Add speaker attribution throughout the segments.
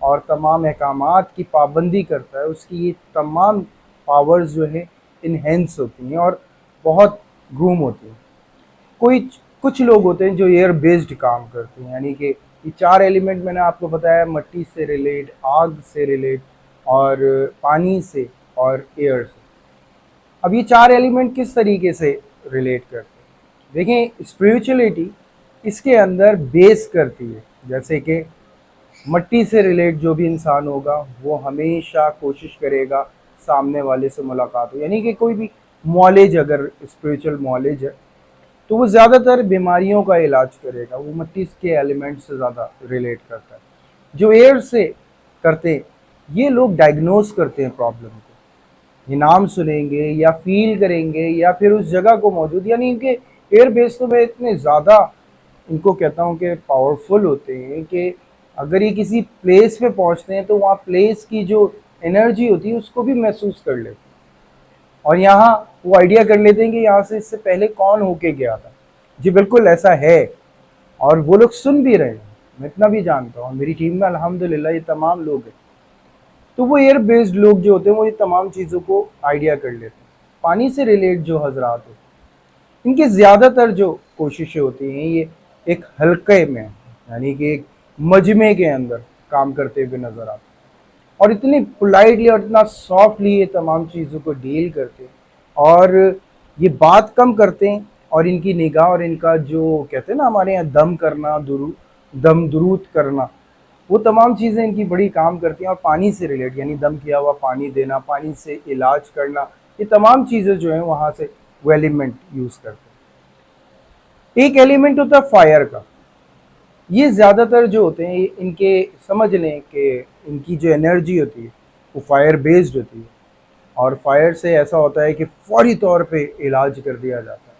Speaker 1: اور تمام احکامات کی پابندی کرتا ہے، اس کی یہ تمام پاورز جو ہے انہینس ہوتی ہیں اور بہت گروم ہوتی ہیں۔ کوئی کچھ لوگ ہوتے ہیں جو ایئر بیسڈ کام کرتے ہیں، یعنی کہ یہ چار ایلیمنٹ میں نے آپ کو بتایا، مٹی سے ریلیٹ، آگ سے ریلیٹ، اور پانی سے، اور ایئر سے۔ اب یہ چار ایلیمنٹ کس طریقے سے ریلیٹ کرتے ہیں؟ دیکھیں اسپریچولیٹی اس کے اندر بیس کرتی ہے، جیسے کہ مٹی سے ریلیٹ جو بھی انسان ہوگا وہ ہمیشہ کوشش کرے گا سامنے والے سے ملاقات ہو، یعنی کہ کوئی بھی معالج اگر اسپریچول معالج ہے تو وہ زیادہ تر بیماریوں کا علاج کرے گا، وہ مٹی کے ایلیمنٹ سے زیادہ ریلیٹ کرتا ہے۔ جو ایئر سے کرتے ہیں یہ لوگ ڈائگنوز کرتے ہیں پرابلم کو، یہ نام سنیں گے یا فیل کریں گے یا پھر اس جگہ کو موجود، یعنی ان کے ایئر بیس تو میں اتنے زیادہ ان کو کہتا ہوں کہ پاورفل ہوتے ہیں کہ اگر یہ کسی پلیس پہ پہنچتے ہیں تو وہاں پلیس کی جو انرجی ہوتی ہے اس کو بھی محسوس کر لیتے ہیں، اور یہاں وہ آئیڈیا کر لیتے ہیں کہ یہاں سے اس سے پہلے کون ہو کے گیا تھا۔ جی بالکل ایسا ہے، اور وہ لوگ سن بھی رہے ہیں، میں اتنا بھی جانتا ہوں، میری ٹیم میں الحمدللہ یہ تمام لوگ ہیں۔ تو وہ ایئر بیسڈ لوگ جو ہوتے ہیں وہ یہ تمام چیزوں کو آئیڈیا کر لیتے ہیں۔ پانی سے ریلیٹ جو حضرات ہوتے ہیں ان کی زیادہ تر جو کوششیں ہوتی ہیں یہ ایک حلقے میں، یعنی کہ ایک مجمع کے اندر کام کرتے ہوئے نظر آتے ہیں، اور اتنی پولائٹلی اور اتنا سافٹلی یہ تمام چیزوں کو ڈیل کرتے ہیں، اور یہ بات کم کرتے ہیں، اور ان کی نگاہ اور ان کا جو کہتے ہیں نا ہمارے یہاں دم کرنا، دم درود کرنا، وہ تمام چیزیں ان کی بڑی کام کرتی ہیں۔ اور پانی سے ریلیٹ یعنی دم کیا ہوا پانی دینا، پانی سے علاج کرنا، یہ تمام چیزیں جو ہیں وہاں سے وہ ایلیمنٹ یوز کرتے ہیں۔ ایک ایلیمنٹ ہوتا ہے فائر کا، یہ زیادہ تر جو ہوتے ہیں ان کے سمجھ لیں کہ ان کی جو انرجی ہوتی ہے وہ فائر بیسڈ ہوتی ہے، اور فائر سے ایسا ہوتا ہے کہ فوری طور پہ علاج کر دیا جاتا ہے،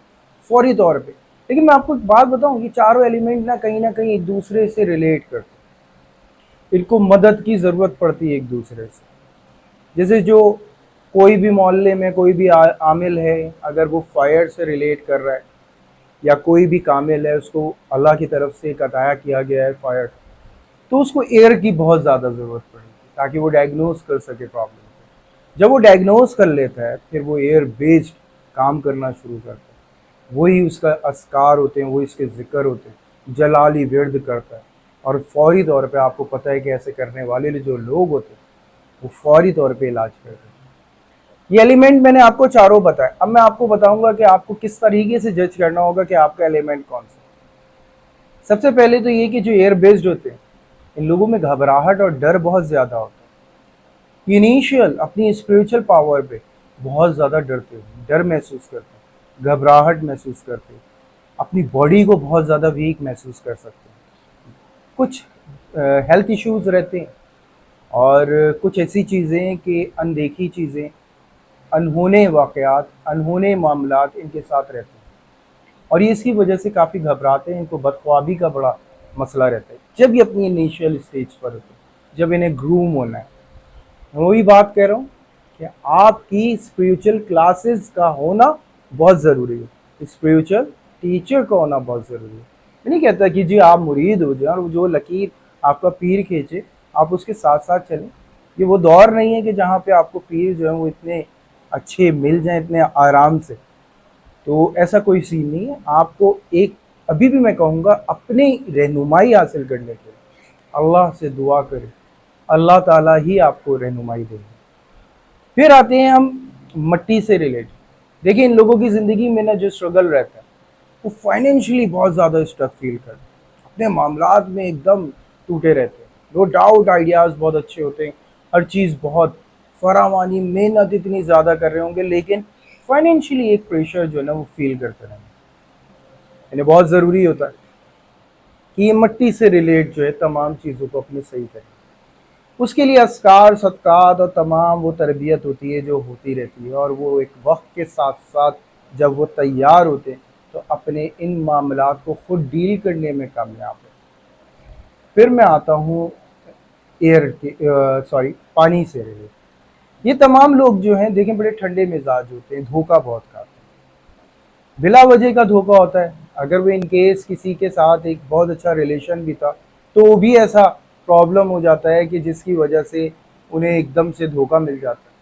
Speaker 1: فوری طور پہ۔ لیکن میں آپ کو ایک بات بتاؤں، یہ چاروں ایلیمنٹ نہ کہیں ایک دوسرے سے ریلیٹ کرتے ہیں، ان کو مدد کی ضرورت پڑتی ہے ایک دوسرے سے۔ جیسے جو کوئی بھی محلے میں کوئی بھی عامل ہے اگر وہ فائر سے ریلیٹ کر رہا ہے، یا کوئی بھی کامل ہے اس کو اللہ کی طرف سے ایک عطایا کیا گیا ہے فائر، تو اس کو ایئر کی بہت زیادہ ضرورت پڑے گی تاکہ وہ ڈائگنوز کر سکے پرابلم کو۔ جب وہ ڈائگنوز کر لیتا ہے پھر وہ ایئر بیسڈ کام کرنا شروع کرتا ہے، وہی اس کا اذکار ہوتے ہیں، وہی اس کے ذکر ہوتے ہیں، جلالی ورد کرتا ہے، اور فوری طور پہ آپ کو پتہ ہے کہ ایسے کرنے والے جو لوگ ہوتے ہیں وہ فوری طور پہ علاج کرتے ہیں۔ یہ ایلیمنٹ میں نے آپ کو چاروں بتایا، اب میں آپ کو بتاؤں گا کہ آپ کو کس طریقے سے جج کرنا ہوگا کہ آپ کا ایلیمنٹ کون سا۔ سب سے پہلے تو یہ کہ جو ایئر بیسڈ ہوتے ہیں ان لوگوں میں گھبراہٹ اور ڈر بہت زیادہ ہوتا ہے، انیشیل اپنی اسپریچول پاور پہ بہت زیادہ ڈرتے ہیں، ڈر محسوس کرتے ہیں، گھبراہٹ محسوس کرتے ہیں، اپنی باڈی کو بہت زیادہ ویک محسوس کر سکتے ہیں، کچھ ہیلتھ ایشوز رہتے ہیں، اور کچھ ایسی چیزیں کہ اندیکھی چیزیں، انہونے واقعات، انہونے معاملات ان کے ساتھ رہتے ہیں، اور یہ اس کی وجہ سے کافی گھبراتے ہیں، ان کو بدخوابی کا بڑا مسئلہ رہتا ہے جب یہ اپنی انیشیل اسٹیج پر ہوتے ہیں، جب انہیں گروم ہونا ہے۔ میں وہی بات کہہ رہا ہوں کہ آپ کی اسپریچول کلاسز کا ہونا بہت ضروری ہے، اسپریچول ٹیچر کا ہونا بہت ضروری ہے۔ میں نہیں کہتا کہ جی آپ مرید ہو جائیں اور جو لکیر آپ کا پیر کھینچے آپ اس کے ساتھ ساتھ چلیں، یہ وہ دور نہیں ہے کہ جہاں پہ آپ کو پیر جو ہیں وہ اتنے اچھے مل جائیں اتنے آرام سے، تو ایسا کوئی سین نہیں ہے۔ آپ کو ایک ابھی بھی میں کہوں گا اپنی رہنمائی حاصل کرنے کے لیے اللہ سے دعا کریں، اللہ تعالیٰ ہی آپ کو رہنمائی دیں گے۔ پھر آتے ہیں ہم مٹی سے ریلیٹ۔ دیکھیں ان لوگوں کی زندگی میں نا جو اسٹرگل رہتا ہے وہ فائنینشلی بہت زیادہ اسٹرک فیل کرتے ہیں، اپنے معاملات میں ایک دم ٹوٹے رہتے ہیں، نو ڈاؤٹ آئیڈیاز بہت اچھے ہوتے ہیں، ہر چیز بہت فراوانی، محنت اتنی زیادہ کر رہے ہوں گے، لیکن فائنینشلی ایک پریشر جو ہے نا وہ فیل کرتے رہیں گے۔ انہیں بہت ضروری ہوتا ہے کہ یہ مٹی سے ریلیٹ جو ہے تمام چیزوں کو اپنے صحیح کریں، اس کے لیے اذکار، صدقات اور تمام وہ تربیت ہوتی ہے جو ہوتی رہتی ہے، اور وہ ایک وقت کے ساتھ ساتھ جب وہ تیار ہوتے ہیں تو اپنے ان معاملات کو خود ڈیل کرنے میں کامیاب ہے۔ پھر میں آتا ہوں پانی سے ریلیٹ۔ یہ تمام لوگ جو ہیں دیکھیں بڑے ٹھنڈے مزاج ہوتے ہیں، دھوکہ بہت کھاتے ہیں، بلا وجہ کا دھوکہ ہوتا ہے۔ اگر وہ ان کیس کسی کے ساتھ ایک بہت اچھا ریلیشن بھی تھا تو وہ بھی ایسا پرابلم ہو جاتا ہے کہ جس کی وجہ سے انہیں ایک دم سے دھوکہ مل جاتا ہے.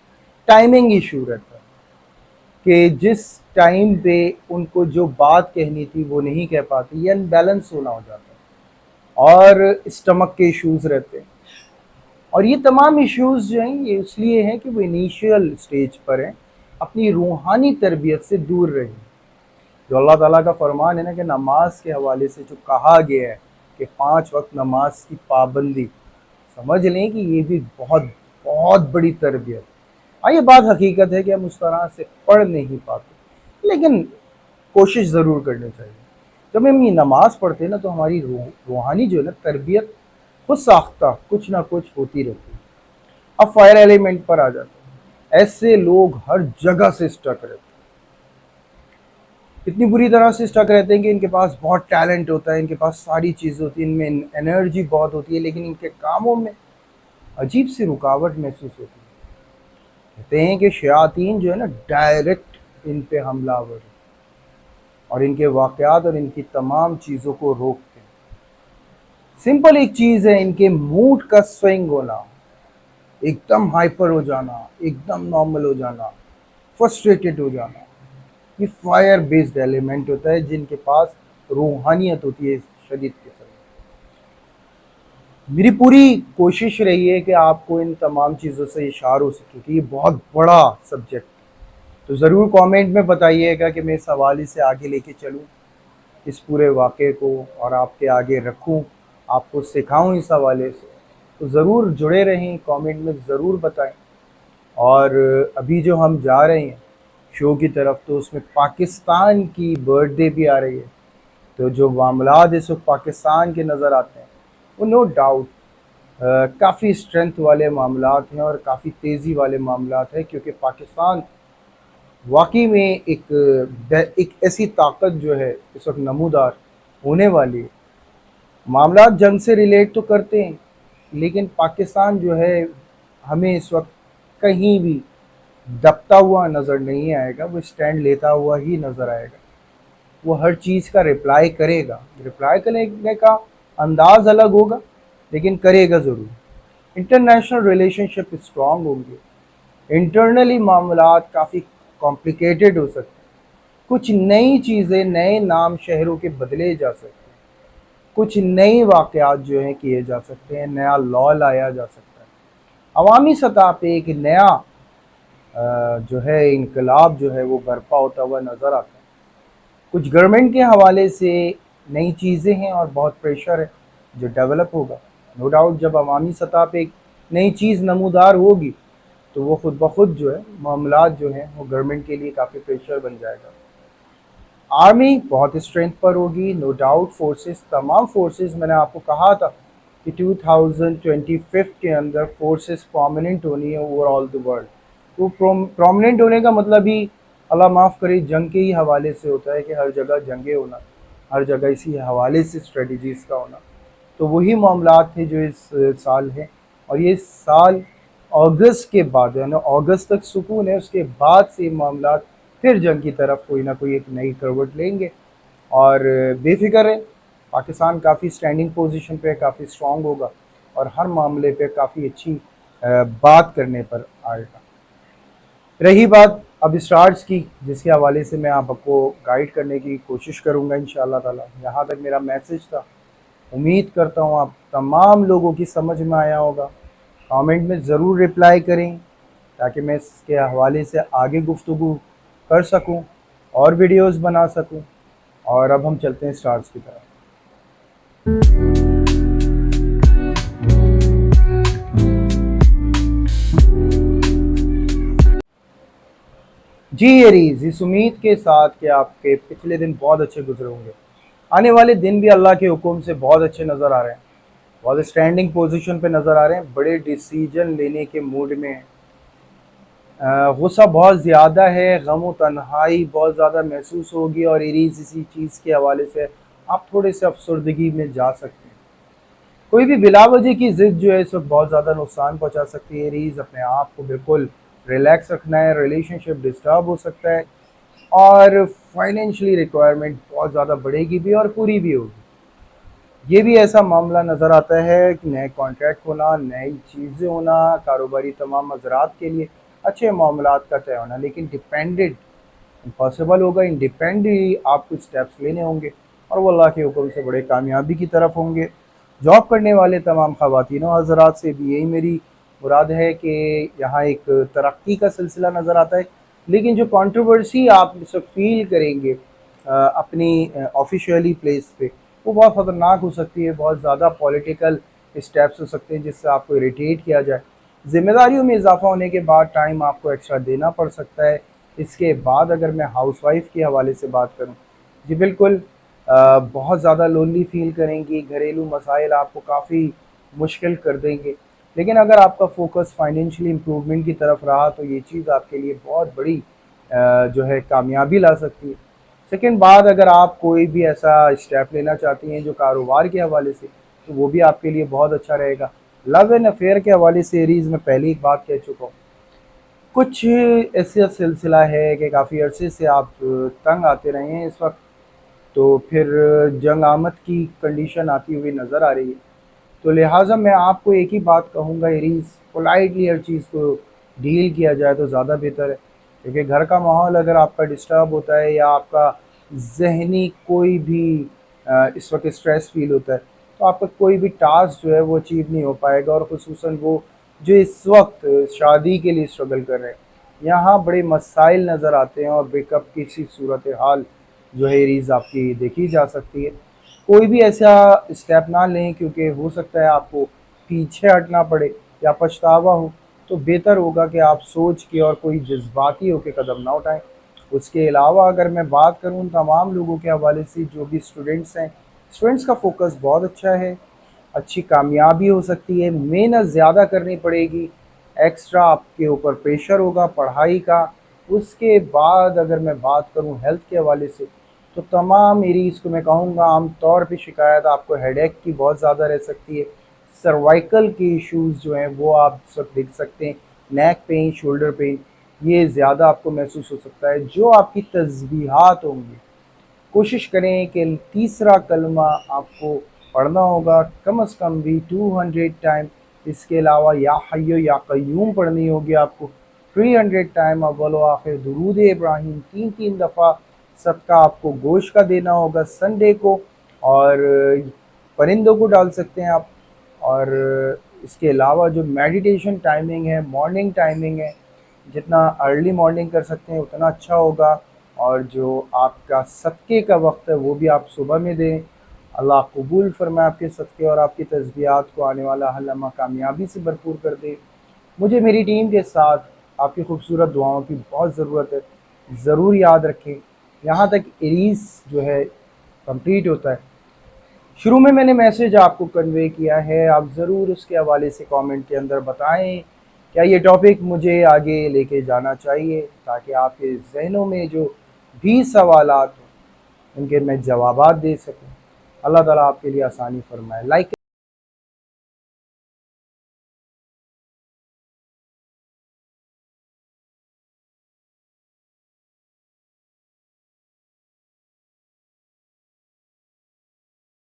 Speaker 1: ٹائمنگ ایشو رہتا ہے کہ جس ٹائم پہ ان کو جو بات کہنی تھی وہ نہیں کہہ پاتی, یہ انبیلنس ہونا ہو جاتا ہے. اور اسٹمک کے ایشوز رہتے ہیں. اور یہ تمام ایشوز جو ہیں یہ اس لیے ہیں کہ وہ انیشیل سٹیج پر ہیں, اپنی روحانی تربیت سے دور رہیں. جو اللہ تعالیٰ کا فرمان ہے نا کہ نماز کے حوالے سے جو کہا گیا ہے کہ 5 وقت نماز کی پابندی, سمجھ لیں کہ یہ بھی بہت بہت بڑی تربیت. ہاں یہ بات حقیقت ہے کہ ہم اس طرح سے پڑھ نہیں پاتے, لیکن کوشش ضرور کرنی چاہیے. جب ہم یہ نماز پڑھتے ہیں نا تو ہماری روحانی جو ہے نا تربیت خود ساختہ کچھ نہ کچھ ہوتی رہتی ہے. اب فائر ایلیمنٹ پر آ جاتے ہیں. ایسے لوگ ہر جگہ سے اسٹک رہتے ہیں, اتنی بری طرح سے اسٹک رہتے ہیں کہ ان کے پاس بہت ٹیلنٹ ہوتا ہے, ان کے پاس ساری چیزیں ہوتی ہیں, ان میں انرجی بہت ہوتی ہے, لیکن ان کے کاموں میں عجیب سی رکاوٹ محسوس ہوتی ہے. کہتے ہیں کہ شیاطین جو ہے نا ڈائریکٹ ان پہ حملہ آور ہے اور ان کے واقعات اور ان کی تمام چیزوں کو روکتے ہیں. سمپل ایک چیز ہے, ان کے موڈ کا سوئنگ ہونا, ایک دم ہائپر ہو جانا, ایک دم نارمل ہو جانا, فرسٹریٹڈ ہو جانا. یہ فائر بیسڈ ایلیمنٹ ہوتا ہے جن کے پاس روحانیت ہوتی ہے شدید قسم. میری پوری کوشش رہی ہے کہ آپ کو ان تمام چیزوں سے اشار ہو سکے کہ یہ بہت بڑا سبجیکٹ. تو ضرور کامنٹ میں بتائیے گا کہ میں اس حوالے سے آگے لے کے چلوں اس پورے واقعے کو اور آپ کے آگے رکھوں, آپ کو سکھاؤں اس حوالے سے. تو ضرور جڑے رہیں, کامنٹ میں ضرور بتائیں. اور ابھی جو ہم جا رہے ہیں شو کی طرف تو اس میں پاکستان کی برتھ ڈے بھی آ رہی ہے. تو جو معاملات اس وقت پاکستان کے نظر آتے ہیں وہ نو ڈاؤٹ کافی اسٹرینتھ والے معاملات ہیں اور کافی تیزی والے معاملات ہیں, کیونکہ پاکستان واقعی میں ایک ایسی طاقت جو ہے اس وقت نمودار ہونے والی ہے. معاملات جنگ سے ریلیٹ تو کرتے ہیں, لیکن پاکستان جو ہے ہمیں اس وقت کہیں بھی دبتا ہوا نظر نہیں آئے گا, وہ اسٹینڈ لیتا ہوا ہی نظر آئے گا. وہ ہر چیز کا رپلائی کرے گا, رپلائی کرنے کا انداز الگ ہوگا لیکن کرے گا ضرور. انٹرنیشنل ریلیشن شپ اسٹرانگ ہوں گے, انٹرنلی معاملات کافی کمپلیکیٹڈ ہو سکتے ہیں, کچھ نئی چیزیں نئے نام شہروں کے بدلے جا سکتے ہیں, کچھ نئی واقعات جو ہیں کیے جا سکتے ہیں, نیا لا لایا جا سکتا ہے. عوامی سطح پہ ایک نیا جو ہے انقلاب جو ہے وہ برپا ہوتا ہوا نظر آتا ہے. کچھ گورنمنٹ کے حوالے سے نئی چیزیں ہیں اور بہت پریشر ہے جو ڈیولپ ہوگا. نو ڈاؤٹ جب عوامی سطح پہ ایک نئی چیز نمودار ہوگی تو وہ خود بخود جو ہے معاملات جو ہیں وہ گورنمنٹ کے لیے کافی پریشر بن جائے گا. آرمی بہت اسٹرینتھ پر ہوگی, نو ڈاؤٹ. فورسز, تمام فورسز, میں نے آپ کو کہا تھا کہ 2025 کے اندر فورسز پرومیننٹ ہونی ہے اوور آل دی ورلڈ. تو پرومیننٹ ہونے کا مطلب ہی اللہ معاف کرے جنگ کے ہی حوالے سے ہوتا ہے کہ ہر جگہ جنگیں ہونا, ہر جگہ اسی حوالے سے اسٹریٹجیز کا ہونا. تو وہی معاملات تھے جو اس سال ہیں, اور یہ سال اگست کے بعد یعنی اگست تک سکون ہے, اس کے بعد سے معاملات پھر جنگ کی طرف کوئی نہ کوئی ایک نئی کروٹ لیں گے. اور بے فکر ہے, پاکستان کافی اسٹینڈنگ پوزیشن پہ کافی اسٹرانگ ہوگا اور ہر معاملے پہ کافی اچھی بات کرنے پر آئے گا. رہی بات اب اسٹارٹس کی, جس کے حوالے سے میں آپ کو گائیڈ کرنے کی کوشش کروں گا انشاءاللہ تعالی. یہاں تک میرا میسج تھا, امید کرتا ہوں آپ تمام لوگوں کی سمجھ میں آیا ہوگا. کامنٹ میں ضرور رپلائی کریں تاکہ میں اس کے حوالے سے آگے گفتگو کر سکوں اور ویڈیوز بنا سکوں. اور اب ہم چلتے ہیں اسٹارٹس کی طرف. جی ایریز, اس امید کے ساتھ کہ آپ کے پچھلے دن بہت اچھے گزرے ہوں گے. آنے والے دن بھی اللہ کے حکم سے بہت اچھے نظر آ رہے ہیں, بہت اسٹینڈنگ پوزیشن پہ نظر آ رہے ہیں, بڑے ڈیسیجن لینے کے موڈ میں ہیں. غصہ بہت زیادہ ہے, غم و تنہائی بہت زیادہ محسوس ہوگی, اور ایریز اسی چیز کے حوالے سے آپ تھوڑے سے افسردگی میں جا سکتے ہیں. کوئی بھی بلا وجہ کی ضد جو ہے اس وقت بہت زیادہ نقصان پہنچا سکتی ہے. ایریز اپنے آپ کو بالکل ریلیکس رکھنا ہے, ریلیشن شپ ڈسٹرب ہو سکتا ہے, اور فائنینشلی ریکوائرمنٹ بہت زیادہ بڑھے گی بھی اور پوری بھی ہوگی. یہ بھی ایسا معاملہ نظر آتا ہے کہ نئے کانٹریکٹ ہونا، نئی چیزیں ہونا، کاروباری تمام حضرات کے لیے اچھے معاملات کا طے ہونا، لیکن ڈپینڈنٹ امپاسبل ہوگا، انڈیپینڈنٹلی آپ کو اسٹیپس لینے ہوں گے اور وہ اللہ کے حکم سے بڑے کامیابی کی طرف ہوں گے۔ جاب کرنے والے تمام خواتین و حضرات سے بھی یہی میری مراد ہے کہ یہاں ایک ترقی کا سلسلہ نظر آتا ہے، لیکن جو کنٹروورسی آپ اس وقت فیل کریں گے اپنی آفیشیلی پلیس پہ، وہ بہت خطرناک ہو سکتی ہے، بہت زیادہ پولیٹیکل اسٹیپس ہو سکتے ہیں جس سے آپ کو اریٹیٹ کیا جائے۔ ذمہ داریوں میں اضافہ ہونے کے بعد ٹائم آپ کو ایکسٹرا دینا پڑ سکتا ہے۔ اس کے بعد اگر میں ہاؤس وائف کے حوالے سے بات کروں، جی بالکل بہت زیادہ لونلی فیل کریں گی، گھریلو مسائل آپ کو کافی مشکل کر دیں گے، لیکن اگر آپ کا فوکس فائنینشلی امپروومنٹ کی طرف رہا تو یہ چیز آپ کے لیے بہت بڑی جو ہے کامیابی لا سکتی ہے۔ سیکنڈ بات، اگر آپ کوئی بھی ایسا اسٹیپ لینا چاہتی ہیں جو کاروبار کے حوالے سے، تو وہ بھی آپ کے لیے بہت اچھا رہے گا۔ لو اینڈ افیئر کے حوالے سے ایریز میں پہلی ایک بات کہہ چکا ہوں، کچھ ایسا سلسلہ ہے کہ کافی عرصے سے آپ تنگ آتے رہے ہیں اس وقت، تو پھر جنگ آمد کی کنڈیشن آتی ہوئی نظر آ رہی ہے، تو لہٰذا میں آپ کو ایک ہی بات کہوں گا، ایریز پولائٹلی ہر چیز کو ڈیل کیا جائے تو زیادہ بہتر ہے، کیونکہ گھر کا ماحول اگر آپ کا ڈسٹرب ہوتا ہے یا آپ کا ذہنی کوئی بھی اس وقت اسٹریس فیل ہوتا ہے، تو آپ کا کوئی بھی ٹاسک جو ہے وہ اچیو نہیں ہو پائے گا، اور خصوصاً وہ جو اس وقت شادی کے لیے اسٹرگل کر رہے ہیں، یہاں بڑے مسائل نظر آتے ہیں، اور بیک اپ کی سی صورتحال جو ہے ریز آپ کی دیکھی جا سکتی ہے۔ کوئی بھی ایسا اسٹیپ نہ لیں، کیونکہ ہو سکتا ہے آپ کو پیچھے ہٹنا پڑے یا پچھتاوا ہو، تو بہتر ہوگا کہ آپ سوچ کے اور کوئی جذباتی ہو کے قدم نہ اٹھائیں۔ اس کے علاوہ اگر میں بات کروں تمام لوگوں کے حوالے سے جو بھی اسٹوڈنٹس ہیں، اسٹوڈنٹس کا فوکس بہت اچھا ہے، اچھی کامیابی ہو سکتی ہے، محنت زیادہ کرنی پڑے گی، ایکسٹرا آپ کے اوپر پریشر ہوگا پڑھائی کا۔ اس کے بعد اگر میں بات کروں ہیلتھ کے حوالے سے، تو تمام ایریز کو میں کہوں گا عام طور پہ شکایت آپ کو ہیڈ ایک کی بہت زیادہ رہ سکتی ہے، سروائکل کی ایشوز جو ہیں وہ آپ اس وقت دیکھ سکتے ہیں، نیک پین، شولڈر پین، یہ زیادہ آپ کو محسوس ہو سکتا ہے۔ جو آپ کی تسبیحات ہوں گی، کوشش کریں کہ تیسرا کلمہ آپ کو پڑھنا ہوگا کم از کم بھی 200 ٹائم۔ اس کے علاوہ یا حیو یا قیوم پڑھنی ہوگی آپ کو 300 ٹائم، اول و آخر درود ابراہیم تین تین دفعہ، صدقہ آپ کو گوشت کا دینا ہوگا سنڈے کو، اور پرندوں کو ڈال سکتے ہیں آپ۔ اور اس کے علاوہ جو میڈیٹیشن ٹائمنگ ہے، مارننگ ٹائمنگ ہے، جتنا ارلی مارننگ کر سکتے ہیں اتنا اچھا ہوگا، اور جو آپ کا صدقے کا وقت ہے وہ بھی آپ صبح میں دیں۔ اللہ قبول فرمائے آپ کے صدقے اور آپ کی تسبیحات کو، آنے والا ہر لمحہ کامیابی سے بھرپور کر دے۔ مجھے میری ٹیم کے ساتھ آپ کی خوبصورت دعاؤں کی بہت ضرورت ہے، ضرور یاد رکھیں۔ یہاں تک ایریز جو ہے کمپلیٹ ہوتا ہے، شروع میں نے میسج آپ کو کنوے کیا ہے، آپ ضرور اس کے حوالے سے کامنٹ کے اندر بتائیں کیا یہ ٹاپک مجھے آگے لے کے جانا چاہیے، تاکہ آپ کے ذہنوں میں جو بھی سوالات ہوں ان کے میں جوابات دے سکوں۔ اللہ تعالیٰ آپ کے لیے آسانی فرمائے۔ لائک کے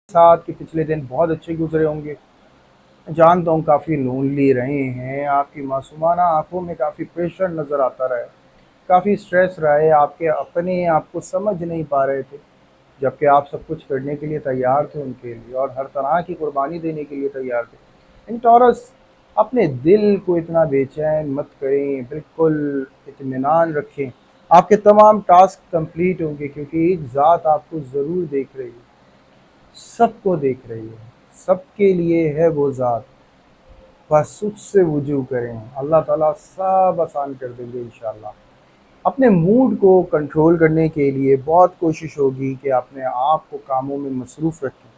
Speaker 1: ساتھ کہ پچھلے دن بہت اچھے گزرے ہوں گے، جانتا ہوں کافی لونلی رہے ہیں، آپ کی معصومانہ آنکھوں میں کافی پریشر نظر آتا رہا ہے، کافی سٹریس رہا ہے، آپ کے اپنے آپ کو سمجھ نہیں پا رہے تھے، جبکہ آپ سب کچھ کرنے کے لیے تیار تھے ان کے لیے، اور ہر طرح کی قربانی دینے کے لیے تیار تھے۔ ان ٹورس، اپنے دل کو اتنا بے چین مت کریں، بالکل اطمینان رکھیں، آپ کے تمام ٹاسک کمپلیٹ ہوں گے، کیونکہ ایک ذات آپ کو ضرور دیکھ رہی ہے، سب کو دیکھ رہی ہے، سب کے لیے ہے وہ ذات، بس اس سے وجو کریں، اللہ تعالیٰ سب آسان کر دیں گے انشاءاللہ۔ اپنے موڈ کو کنٹرول کرنے کے لیے بہت کوشش ہوگی کہ اپنے آپ کو کاموں میں مصروف رکھیں۔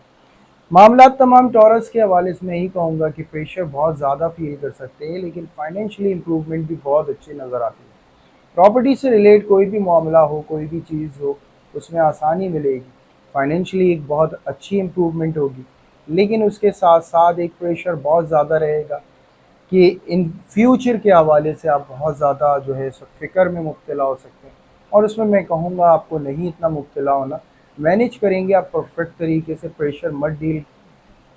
Speaker 1: معاملات تمام ٹورس کے حوالے سے میں یہی کہوں گا کہ پریشر بہت زیادہ فیل کر سکتے ہیں، لیکن فائنینشلی امپروومنٹ بھی بہت اچھی نظر آتی ہے۔ پراپرٹی سے ریلیٹ کوئی بھی معاملہ ہو، کوئی بھی چیز ہو، اس میں آسانی ملے گی، فائنینشلی ایک بہت اچھی امپروومنٹ ہوگی، لیکن اس کے ساتھ ساتھ ایک پریشر بہت زیادہ رہے گا کہ ان فیوچر کے حوالے سے آپ بہت زیادہ جو ہے فکر میں مبتلا ہو سکتے ہیں، اور اس میں کہوں گا آپ کو نہیں اتنا مبتلا ہونا، مینیج کریں گے آپ پرفیکٹ طریقے سے، پریشر مت ڈیل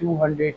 Speaker 1: 200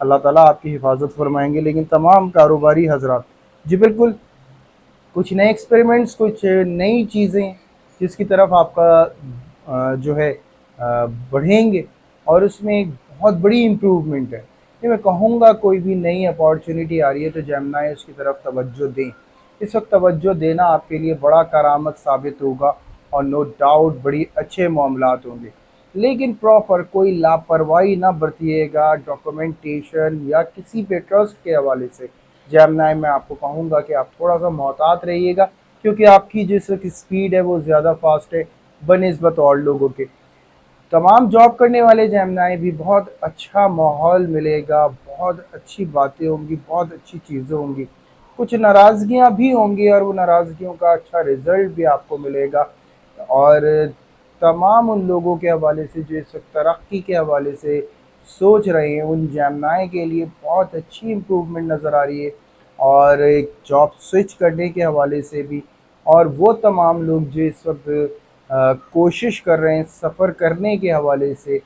Speaker 1: اللہ تعالیٰ آپ کی حفاظت فرمائیں گے۔ لیکن تمام کاروباری حضرات، جی بالکل، کچھ نئے ایکسپیریمنٹس، کچھ نئی چیزیں جس کی طرف آپ کا جو ہے بڑھیں گے، اور اس میں ایک بہت بڑی امپروومنٹ ہے۔ یہ میں کہوں گا کوئی بھی نئی اپارچونٹی آ رہی ہے تو جیمنائی اس کی طرف توجہ دیں۔ اس وقت توجہ دینا آپ کے لیے بڑا کرامت ثابت ہوگا، اور نو ڈاؤٹ بڑی اچھے معاملات ہوں گے۔ لیکن پراپر کوئی لاپرواہی نہ برتیے گا ڈاکومنٹیشن یا کسی پہ ٹرسٹ کے حوالے سے۔ جیمنائی میں آپ کو کہوں گا کہ آپ تھوڑا سا محتاط رہیے گا، کیونکہ آپ کی جس کی سپیڈ ہے وہ زیادہ فاسٹ ہے بنسبت اور لوگوں کے۔ تمام جاب کرنے والے جیمنائی بھی بہت اچھا ماحول ملے گا، بہت اچھی باتیں ہوں گی، بہت اچھی چیزیں ہوں گی۔ کچھ ناراضگیاں بھی ہوں گی، اور وہ ناراضگیوں کا اچھا رزلٹ بھی آپ کو ملے گا۔ اور تمام ان لوگوں کے حوالے سے جو اس وقت ترقی کے حوالے سے سوچ رہے ہیں، ان جیمنائی کے لیے بہت اچھی امپروومنٹ نظر آ رہی ہے، اور ایک جاب سوئچ کرنے کے حوالے سے بھی۔ اور وہ تمام لوگ جو اس وقت کوشش کر رہے ہیں سفر کرنے کے حوالے سے،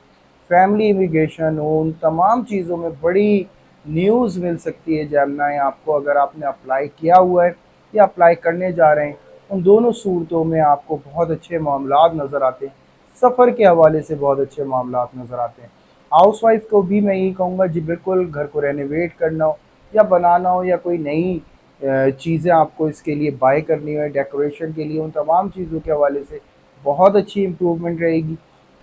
Speaker 1: فیملی امیگریشن ہو، ان تمام چیزوں میں بڑی نیوز مل سکتی ہے جیمنائی آپ کو، اگر آپ نے اپلائی کیا ہوا ہے یا اپلائی کرنے جا رہے ہیں۔ ان دونوں صورتوں میں آپ کو بہت اچھے معاملات نظر آتے ہیں، سفر کے حوالے سے بہت اچھے معاملات نظر آتے ہیں۔ ہاؤس وائف کو بھی میں یہی کہوں گا، جی بالکل، گھر کو رینوویٹ کرنا ہو یا بنانا ہو، یا کوئی نئی چیزیں آپ کو اس کے لیے بائی کرنی ہو ڈیکوریشن کے لیے، ان تمام چیزوں کے حوالے سے بہت اچھی امپروومنٹ رہے گی۔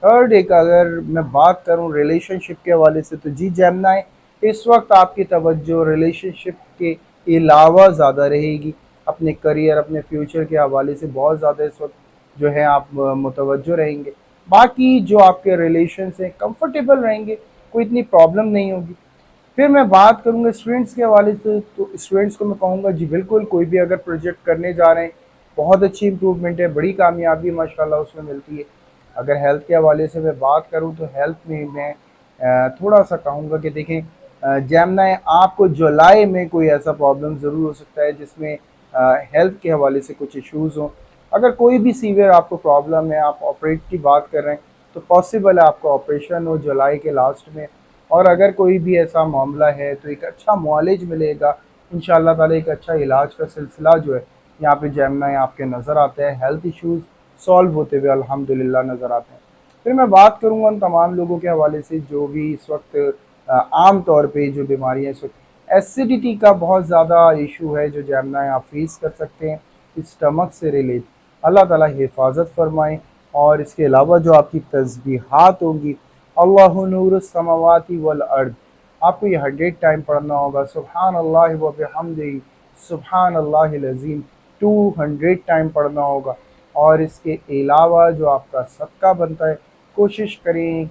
Speaker 1: تھرڈ، ایک اگر میں بات کروں ریلیشن شپ کے حوالے سے، تو جی جیمنائی اس وقت آپ کی توجہ ریلیشن شپ کے علاوہ زیادہ رہے گی، اپنے کریئر، اپنے فیوچر کے حوالے سے بہت زیادہ اس وقت جو ہے آپ متوجہ رہیں گے۔ باقی جو آپ کے ریلیشنس ہیں کمفرٹیبل رہیں گے، کوئی اتنی پرابلم نہیں ہوگی۔ پھر میں بات کروں گا اسٹوڈنٹس کے حوالے سے، تو اسٹوڈنٹس کو میں کہوں گا جی بالکل، کوئی بھی اگر پروجیکٹ کرنے جا رہے ہیں، بہت اچھی امپروومنٹ ہے، بڑی کامیابی ماشاءاللہ اس میں ملتی ہے۔ اگر ہیلتھ کے حوالے سے میں بات کروں تو ہیلتھ میں تھوڑا سا کہوں گا کہ دیکھیں، جیمنائی آپ کو جولائی میں کوئی ایسا پرابلم ضرور ہو سکتا ہے جس میں ہیلتھ کے حوالے سے کچھ ایشوز ہوں۔ اگر کوئی بھی سیویئر آپ کو پرابلم ہے، آپ آپریٹ کی بات کر رہے ہیں، تو پاسبل ہے آپ کو آپریشن ہو جولائی کے لاسٹ میں۔ اور اگر کوئی بھی ایسا معاملہ ہے تو ایک اچھا معالج ملے گا انشاءاللہ تعالی، ایک اچھا علاج کا سلسلہ جو ہے یہاں پہ جیمنائی آپ کے نظر آتا ہے، ہیلتھ ایشوز سالو ہوتے ہوئے الحمدللہ نظر آتے ہیں۔ پھر میں بات کروں گا ان تمام لوگوں کے حوالے سے جو بھی اس وقت عام طور پہ جو بیماریاں اس وقت، ایسیڈیٹی کا بہت زیادہ ایشو ہے جو جیمنائی آپ فیس کر سکتے ہیں اسٹمک سے ریلیٹ۔ اللہ تعالیٰ حفاظت فرمائیں۔ اور اس کے علاوہ جو آپ کی تسبیحات ہوں گی، اللہ نور السماوات والارض، آپ کو یہ 100 ٹائم پڑھنا ہوگا، سبحان اللہ و بحمدہ، سبحان اللہ العظیم 200 ٹائم پڑھنا ہوگا۔ اور اس کے علاوہ جو آپ کا صدقہ بنتا ہے، کوشش کریں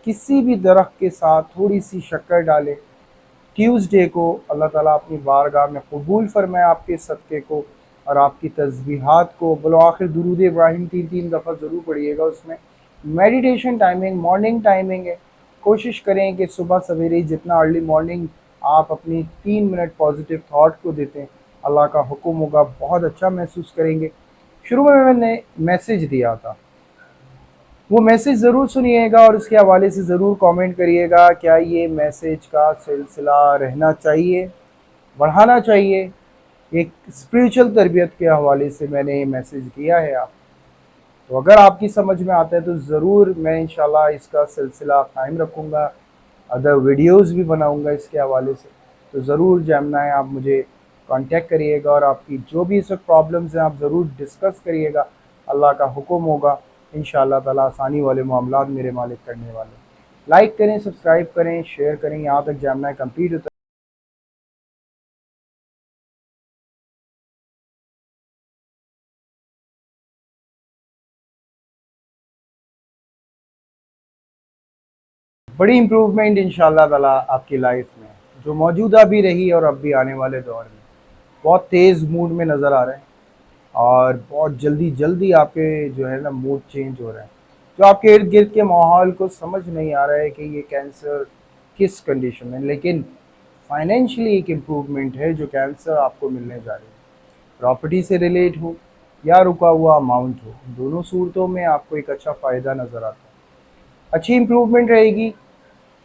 Speaker 1: کسی بھی درخت کے ساتھ تھوڑی سی شکر ڈالیں، ٹیوزڈے کو اللہ تعالیٰ اپنی بارگاہ میں قبول فرمائے آپ کے صدقے کو اور آپ کی تسبیحات کو۔ بالآخر درود ابراہیم 3 دفعہ ضرور پڑھیے گا اس میں۔ میڈیٹیشن ٹائمنگ مارننگ ٹائمنگ ہے، کوشش کریں کہ صبح سویرے جتنا ارلی مارننگ آپ اپنی 3 منٹ پازیٹیو تھاٹ کو دیتے ہیں، اللہ کا حکم ہوگا بہت اچھا محسوس کریں گے۔ شروع میں نے میسج دیا تھا، وہ میسج ضرور سنیے گا اور اس کے حوالے سے ضرور کامنٹ کریے گا، کیا یہ میسج کا سلسلہ رہنا چاہیے، بڑھانا چاہیے؟ ایک اسپریچول تربیت کے حوالے سے میں نے یہ میسج دیا ہے آپ، تو اگر آپ کی سمجھ میں آتا ہے تو ضرور میں انشاءاللہ اس کا سلسلہ قائم رکھوں گا، ادر ویڈیوز بھی بناؤں گا اس کے حوالے سے۔ تو ضرور جیمنائی آپ مجھے کانٹیکٹ کریے گا، اور آپ کی جو بھی اس وقت پرابلمز ہیں آپ ضرور ڈسکس کریے گا، اللہ کا حکم ہوگا انشاءاللہ تعالیٰ آسانی والے معاملات میرے مالک کرنے والے۔ لائک کریں، سبسکرائب کریں، شیئر کریں، یہاں تک جیمنائی کمپلیٹ ہوتا ہے۔ بڑی امپروومنٹ انشاءاللہ تعالیٰ آپ کی لائف میں، جو موجودہ بھی رہی اور اب بھی آنے والے دور میں، بہت تیز موڈ میں نظر آ رہے ہیں، اور بہت جلدی جلدی آپ کے جو ہے نا موڈ چینج ہو رہا ہے، جو آپ کے ارد گرد کے ماحول کو سمجھ نہیں آ رہا ہے کہ یہ کینسر کس کنڈیشن میں، لیکن فائنینشلی ایک امپروومنٹ ہے جو کینسر آپ کو ملنے جا رہی ہے، پراپرٹی سے ریلیٹ ہو یا رکا ہوا اماؤنٹ ہو، دونوں صورتوں میں آپ کو ایک اچھا فائدہ نظر آتا ہے، اچھی امپروومنٹ رہے گی۔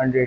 Speaker 1: 100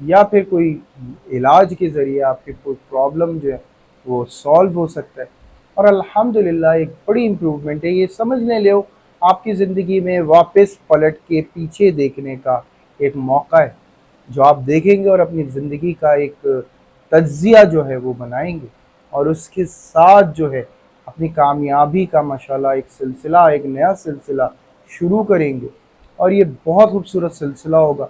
Speaker 1: یا پھر کوئی علاج کے ذریعے آپ کی کوئی پرابلم جو ہے وہ سالو ہو سکتا ہے۔ اور الحمدللہ ایک بڑی امپروومنٹ ہے، یہ سمجھنے لو آپ کی زندگی میں واپس پلٹ کے پیچھے دیکھنے کا ایک موقع ہے، جو آپ دیکھیں گے اور اپنی زندگی کا ایک تجزیہ جو ہے وہ بنائیں گے، اور اس کے ساتھ جو ہے اپنی کامیابی کا ماشاءاللہ ایک سلسلہ، ایک نیا سلسلہ شروع کریں گے، اور یہ بہت خوبصورت سلسلہ ہوگا۔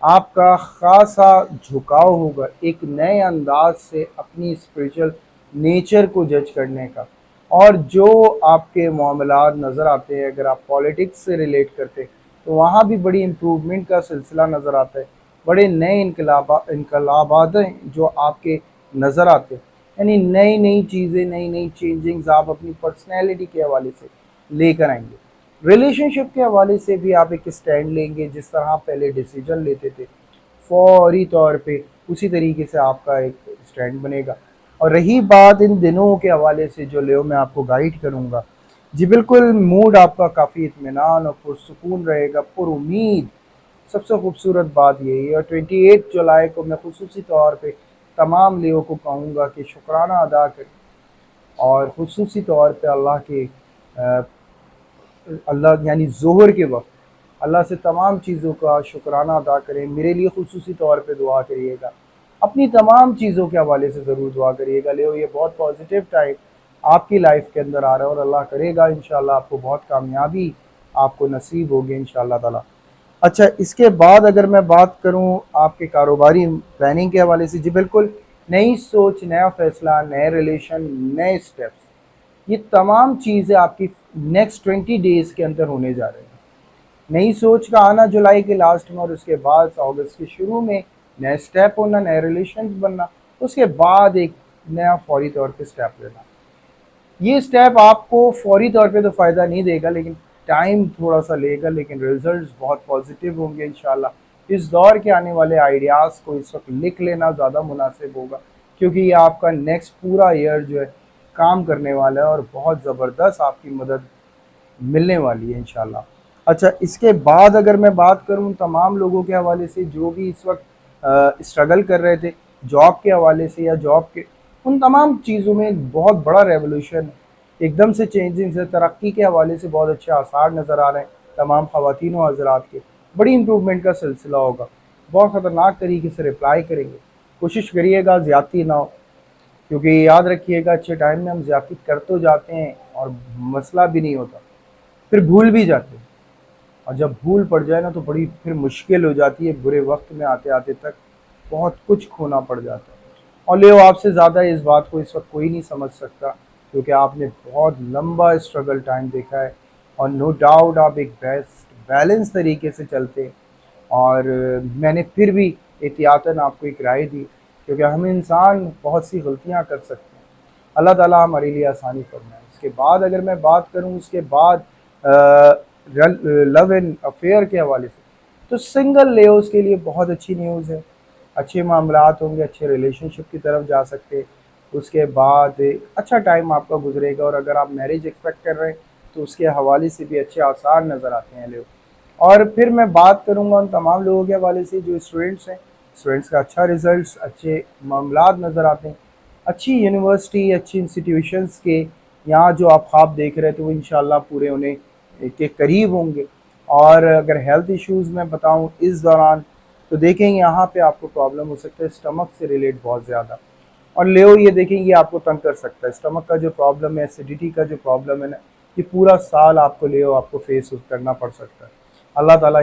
Speaker 1: آپ کا خاصا جھکاؤ ہوگا ایک نئے انداز سے اپنی اسپریچول نیچر کو جج کرنے کا، اور جو آپ کے معاملات نظر آتے ہیں، اگر آپ پالیٹکس سے ریلیٹ کرتے تو وہاں بھی بڑی امپروومنٹ کا سلسلہ نظر آتا ہے، بڑے نئے انقلابات ہیں جو آپ کے نظر آتے ہیں، یعنی نئی نئی چیزیں، نئی نئی چینجنگز آپ اپنی پرسنالٹی کے حوالے سے لے کر آئیں گے۔ ریلیشن شپ کے حوالے سے بھی آپ ایک اسٹینڈ لیں گے، جس طرح پہلے ڈیسیجن لیتے تھے فوری طور پہ اسی طریقے سے آپ کا ایک اسٹینڈ بنے گا۔ اور رہی بات ان دنوں کے حوالے سے جو لیو میں آپ کو گائیڈ کروں گا، جی بالکل موڈ آپ کا کافی اطمینان اور پرسکون رہے گا، پر امید۔ سب سے خوبصورت بات یہی ہے، اور 28 جولائی کو میں خصوصی طور پہ تمام لیو کو کہوں گا کہ شکرانہ ادا کریں، اور خصوصی طور پہ اللہ کے اللہ یعنی ظہر کے وقت اللہ سے تمام چیزوں کا شکرانہ ادا کریں۔ میرے لیے خصوصی طور پہ دعا کریے گا، اپنی تمام چیزوں کے حوالے سے ضرور دعا کریے گا۔ لیو یہ بہت پازیٹیو ٹائم آپ کی لائف کے اندر آ رہا ہے، اور اللہ کرے گا انشاءاللہ آپ کو بہت کامیابی آپ کو نصیب ہوگی انشاءاللہ تعالی۔ اچھا، اس کے بعد اگر میں بات کروں آپ کے کاروباری پلاننگ کے حوالے سے، جی بالکل نئی سوچ، نیا فیصلہ، نئے ریلیشن، نئے سٹیپس، یہ تمام چیزیں آپ کی نیکسٹ 20 ڈیز کے اندر ہونے جا رہے ہیں۔ نئی سوچ کا آنا جولائی کے لاسٹ میں، اور اس کے بعد اگست کے شروع میں نئے سٹیپ ہونا، نئے ریلیشن بننا، اس کے بعد ایک نیا فوری طور پہ سٹیپ لینا۔ یہ سٹیپ آپ کو فوری طور پہ تو فائدہ نہیں دے گا، لیکن ٹائم تھوڑا سا لے گا، لیکن ریزلٹس بہت پازیٹیو ہوں گے انشاءاللہ۔ اس دور کے آنے والے آئیڈیاز کو اس وقت لکھ لینا زیادہ مناسب ہوگا، کیونکہ یہ آپ کا نیکسٹ پورا ایئر جو ہے کام کرنے والا ہے، اور بہت زبردست آپ کی مدد ملنے والی ہے انشاءاللہ۔ اچھا، اس کے بعد اگر میں بات کروں تمام لوگوں کے حوالے سے جو بھی اس وقت اسٹرگل کر رہے تھے جاب کے حوالے سے یا جاب کے، ان تمام چیزوں میں بہت بڑا ریولوشن ایک دم سے چینجنگز ہے، ترقی کے حوالے سے بہت اچھے آثار نظر آ رہے ہیں تمام خواتین و حضرات کے، بڑی امپروومنٹ کا سلسلہ ہوگا، بہت خطرناک طریقے سے رپلائی کریں گے۔ کوشش کریے گا زیادتی نہ ہو، کیونکہ یاد رکھیے گا اچھے ٹائم میں ہم زیادتی کر تو جاتے ہیں اور مسئلہ بھی نہیں ہوتا، پھر بھول بھی جاتے ہیں، اور جب بھول پڑ جائے نا تو بڑی پھر مشکل ہو جاتی ہے، برے وقت میں آتے آتے تک بہت کچھ کھونا پڑ جاتا ہے۔ اور لیو آپ سے زیادہ اس بات کو اس وقت کوئی نہیں سمجھ سکتا، کیونکہ آپ نے بہت لمبا اسٹرگل ٹائم دیکھا ہے، اور نو ڈاؤٹ آپ ایک بیسٹ بیلنس طریقے سے چلتے ہیں، اور میں نے پھر بھی احتیاطاً آپ کو ایک رائے دی، کیونکہ ہم انسان بہت سی غلطیاں کر سکتے ہیں، اللہ تعالیٰ ہمارے لیے آسانی فرمائے۔ اس کے بعد اگر میں بات کروں اس کے بعد لو اینڈ افیئر کے حوالے سے، تو سنگل لیوز کے لیے بہت اچھی نیوز ہے، اچھے معاملات ہوں گے، اچھے ریلیشن شپ کی طرف جا سکتے۔ اس کے بعد ایک اچھا ٹائم آپ کا گزرے گا، اور اگر آپ میرج ایکسپیکٹ کر رہے ہیں تو اس کے حوالے سے بھی اچھے آثار نظر آتے ہیں لیو۔ اور پھر میں بات کروں گا ان تمام لوگوں کے حوالے سے جو اسٹوڈنٹس ہیں، اسٹوڈنٹس کا اچھا ریزلٹس، اچھے معاملات نظر آتے ہیں، اچھی یونیورسٹی، اچھی انسٹیٹیوشنس کے یہاں جو آپ خواب دیکھ رہے تھے وہ انشاءاللہ پورے ہونے کے قریب ہوں گے۔ اور اگر ہیلتھ ایشوز میں بتاؤں اس دوران، تو دیکھیں یہاں پہ آپ کو پرابلم ہو سکتا ہے اسٹمک سے ریلیٹ بہت زیادہ، اور لیو یہ دیکھیں یہ آپ کو تنگ کر سکتا ہے، اسٹمک کا جو پرابلم ہے، ایسیڈیٹی کا جو پرابلم ہے نا، یہ پورا سال آپ کو لیو آپ کو فیس کرنا پڑ سکتا ہے۔ اللہ تعالیٰ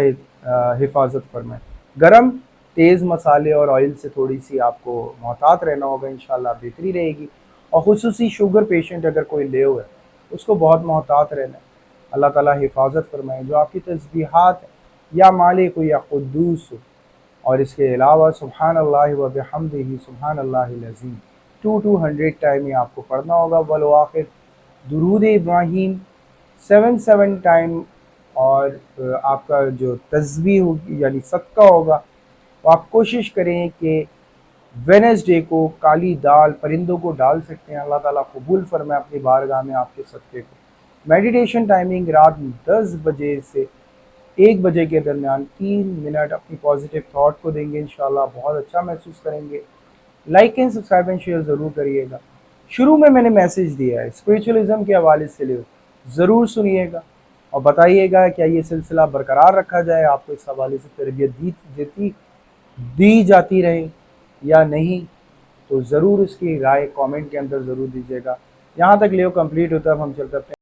Speaker 1: حفاظت فرمائے۔ گرم تیز مسالے اور آئل سے تھوڑی سی آپ کو محتاط رہنا ہوگا، انشاءاللہ بہتری رہے گی، اور خصوصی شوگر پیشنٹ اگر کوئی لیو ہے اس کو بہت محتاط رہنا ہے۔ اللہ تعالیٰ حفاظت فرمائے۔ جو آپ کی تسبیحات ہیں، یا مالک ہو یا قدوس ہو، اور اس کے علاوہ سبحان اللہ و بحمدہ سبحان اللہ العظیم 200 ٹائم یہ آپ کو پڑھنا ہوگا، والآخر درود ابراہیم 7 ٹائم، اور آپ کا جو تسبیح ہوگی یعنی صدقہ ہوگا وہ آپ کوشش کریں کہ وینسڈے کو کالی دال پرندوں کو ڈال سکتے ہیں، اللہ تعالیٰ قبول فرمائے اپنی بارگاہ میں آپ کے صدقے کو۔ میڈیٹیشن ٹائمنگ رات 10 بجے سے 1 بجے کے درمیان 3 منٹ اپنی پازیٹیو تھاٹ کو دیں گے، انشاءاللہ بہت اچھا محسوس کریں گے۔ Like and subscribe and share ضرور کریے گا۔ شروع میں نے میسج دیا ہے اسپریچولی کے حوالے سے ضرور سنیے گا اور بتائیے گا کیا یہ سلسلہ برقرار رکھا جائے، آپ کو اس حوالے سے تربیت دی جاتی رہے یا نہیں، تو ضرور اس کی رائے کامنٹ کے اندر ضرور دیجیے گا۔ یہاں تک لیو کمپلیٹ ہوتا ہے، اب ہم چل کرتے ہیں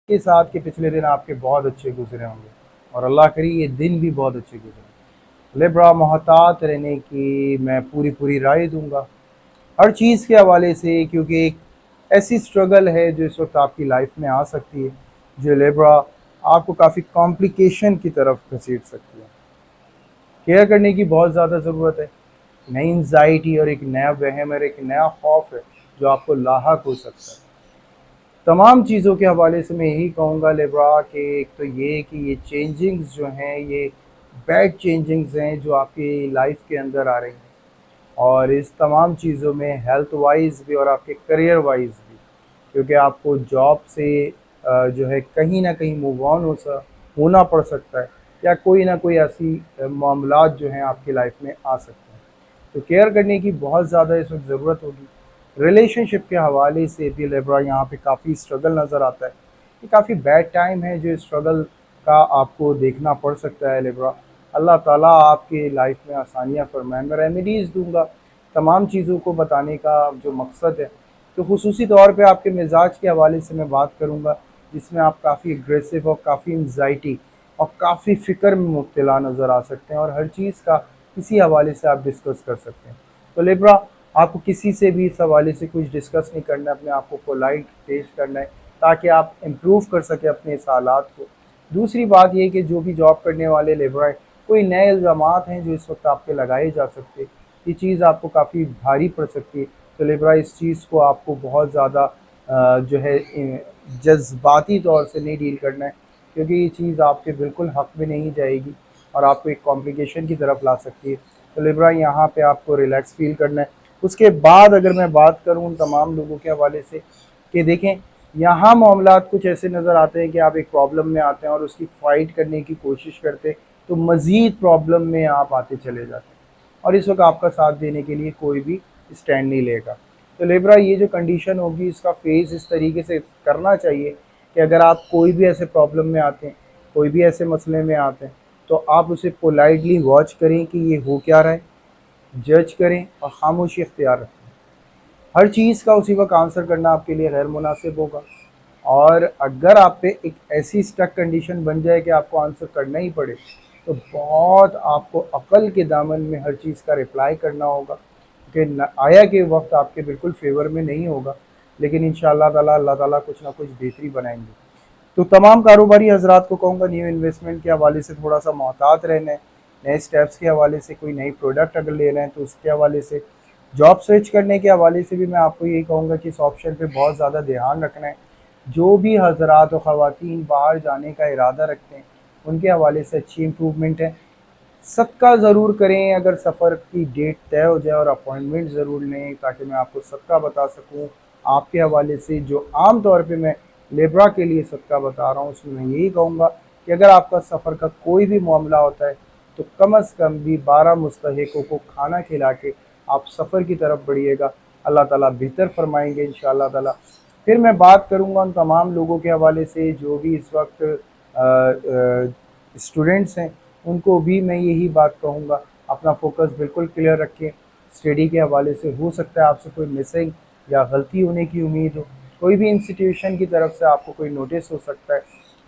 Speaker 1: کے ساتھ کہ پچھلے دن آپ کے بہت اچھے گزرے ہوں گے اور اللہ کری یہ دن بھی بہت اچھے گزرے۔ لبرا محتاط رہنے کی میں پوری رائے دوں گا ہر چیز کے حوالے سے، کیونکہ ایک ایسی اسٹرگل ہے جو اس وقت آپ کی لائف میں آ سکتی ہے، جو لیبرا آپ کو کافی کمپلیکیشن کی طرف گھسیٹ سکتی ہے۔ کیئر کرنے کی بہت زیادہ ضرورت ہے۔ نئی انزائٹی اور ایک نیا وہم اور ایک نیا خوف ہے جو آپ کو لاحق ہو سکتا ہے۔ تمام چیزوں کے حوالے سے میں یہی کہوں گا لیبرا کہ ایک تو یہ کہ یہ چینجنگز جو ہیں یہ بیڈ چینجنگز ہیں جو آپ کی لائف کے اندر آ رہی ہیں، اور اس تمام چیزوں میں ہیلتھ وائز بھی اور آپ کے کریئر وائز بھی، کیونکہ آپ کو جاب سے جو ہے کہیں نہ کہیں موو آن ہونا پڑ سکتا ہے، یا کوئی نہ کوئی ایسی معاملات جو ہیں آپ کی لائف میں آ سکتے ہیں، تو کیئر کرنے کی بہت زیادہ اس وقت ضرورت ہوگی۔ ریلیشن شپ کے حوالے سے بھی لیبرا یہاں پہ کافی اسٹرگل نظر آتا ہے، یہ کافی بیڈ ٹائم ہے جو اسٹرگل کا آپ کو دیکھنا پڑ سکتا ہے لیبرا۔ اللہ تعالیٰ آپ کی لائف میں آسانیاں فرمائیں، میں ریمیڈیز دوں گا تمام چیزوں کو بتانے کا جو مقصد ہے، تو خصوصی طور پہ آپ کے مزاج کے حوالے سے میں بات کروں گا، جس میں آپ کافی اگریسو اور کافی انزائٹی اور کافی فکر میں مبتلا نظر آ سکتے ہیں، اور ہر چیز کا کسی حوالے سے آپ ڈسکس کر سکتے ہیں۔ تو لیبرا آپ کو کسی سے بھی اس حوالے سے کچھ ڈسکس نہیں کرنا ہے، اپنے آپ کو پولائٹ پیش کرنا ہے تاکہ آپ امپروو کر سکیں اپنے اس حالات کو۔ دوسری بات یہ کہ جو بھی جاب کرنے والے لیبر ہیں، کوئی نئے الزامات ہیں جو اس وقت آپ پہ لگائے جا سکتے، یہ چیز آپ کو کافی بھاری پڑ سکتی ہے، تو لیبرا اس چیز کو آپ کو بہت زیادہ جو ہے جذباتی طور سے نہیں ڈیل کرنا ہے، کیونکہ یہ چیز آپ کے بالکل حق میں نہیں جائے گی اور آپ کو ایک کمپلیکیشن کی طرف لا سکتی ہے۔ تو لیبرا یہاں پہ آپ کو ریلیکس فیل کرنا ہے۔ اس کے بعد اگر میں بات کروں ان تمام لوگوں کے حوالے سے کہ دیکھیں یہاں معاملات کچھ ایسے نظر آتے ہیں کہ آپ ایک پرابلم میں آتے ہیں اور اس کی فائٹ کرنے کی کوشش کرتے تو مزید پرابلم میں آپ آتے چلے جاتے ہیں، اور اس وقت آپ کا ساتھ دینے کے لیے کوئی بھی اسٹینڈ نہیں لے گا۔ تو لیبرا یہ جو کنڈیشن ہوگی اس کا فیس اس طریقے سے کرنا چاہیے کہ اگر آپ کوئی بھی ایسے پرابلم میں آتے ہیں، کوئی بھی ایسے مسئلے میں آتے ہیں، تو آپ اسے پولائٹلی واچ کریں کہ یہ ہو کیا رہا ہے، جج کریں اور خاموشی اختیار رکھیں۔ ہر چیز کا اسی وقت آنسر کرنا آپ کے لیے غیر مناسب ہوگا، اور اگر آپ پہ ایک ایسی اسٹک کنڈیشن بن جائے کہ آپ کو آنسر کرنا ہی پڑے، تو بہت آپ کو عقل کے دامن میں ہر چیز کا رپلائی کرنا ہوگا، کہ آیا کہ وقت آپ کے بالکل فیور میں نہیں ہوگا، لیکن انشاءاللہ تعالیٰ اللہ تعالیٰ کچھ نہ کچھ بہتری بنائیں گے۔ تو تمام کاروباری حضرات کو کہوں گا نیو انویسٹمنٹ کے حوالے سے تھوڑا سا محتاط رہنا ہے، نئے سٹیپس کے حوالے سے کوئی نئی پروڈکٹ اگر لے رہے ہیں تو اس کے حوالے سے، جاب سوئچ کرنے کے حوالے سے بھی میں آپ کو یہی کہوں گا کہ اس آپشن پہ بہت زیادہ دھیان رکھنا ہے۔ جو بھی حضرات و خواتین باہر جانے کا ارادہ رکھتے ہیں ان کے حوالے سے اچھی امپرومنٹ ہے۔ صدقہ ضرور کریں اگر سفر کی ڈیٹ طے ہو جائے، اور اپوائنٹمنٹ ضرور لیں تاکہ میں آپ کو صدقہ بتا سکوں آپ کے حوالے سے۔ جو عام طور پہ میں لیبرا کے لیے صدقہ بتا رہا ہوں اس میں یہی کہوں گا کہ اگر آپ کا سفر کا کوئی بھی معاملہ ہوتا ہے تو کم از کم بھی 12 مستحقوں کو کھانا کھلا کے آپ سفر کی طرف بڑھیے گا، اللہ تعالیٰ بہتر فرمائیں گے انشاءاللہ تعالیٰ۔ پھر میں بات کروں گا ان تمام لوگوں کے حوالے سے جو بھی اس وقت اسٹوڈنٹس ہیں، ان کو بھی میں یہی بات کہوں گا اپنا فوکس بالکل کلیئر رکھیں۔ اسٹڈی کے حوالے سے ہو سکتا ہے آپ سے کوئی مسنگ یا غلطی ہونے کی امید ہو، کوئی بھی انسٹیٹیوشن کی طرف سے آپ کو کوئی نوٹس ہو سکتا ہے۔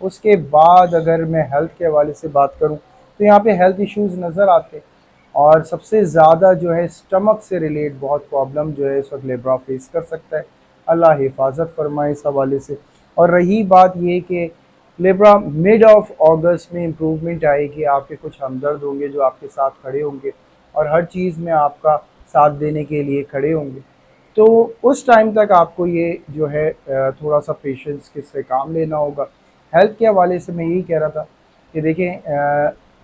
Speaker 1: اس کے بعد اگر میں ہیلتھ کے حوالے سے بات کروں تو یہاں پہ ہیلتھ ایشوز نظر آتے ہیں، اور سب سے زیادہ جو ہے اسٹمک سے ریلیٹ بہت پرابلم جو ہے اس وقت لیبرا فیس کر سکتا ہے، اللہ حفاظت فرمائے اس حوالے سے۔ اور رہی بات یہ کہ لیبرا مڈ آف اگست میں امپروومنٹ آئے گی، آپ کے کچھ ہمدرد ہوں گے جو آپ کے ساتھ کھڑے ہوں گے اور ہر چیز میں آپ کا ساتھ دینے کے لیے کھڑے ہوں گے، تو اس ٹائم تک آپ کو یہ جو ہے تھوڑا سا پیشنس کے سے کام لینا ہوگا۔ ہیلتھ کے حوالے سے میں یہی کہہ رہا تھا کہ دیکھیں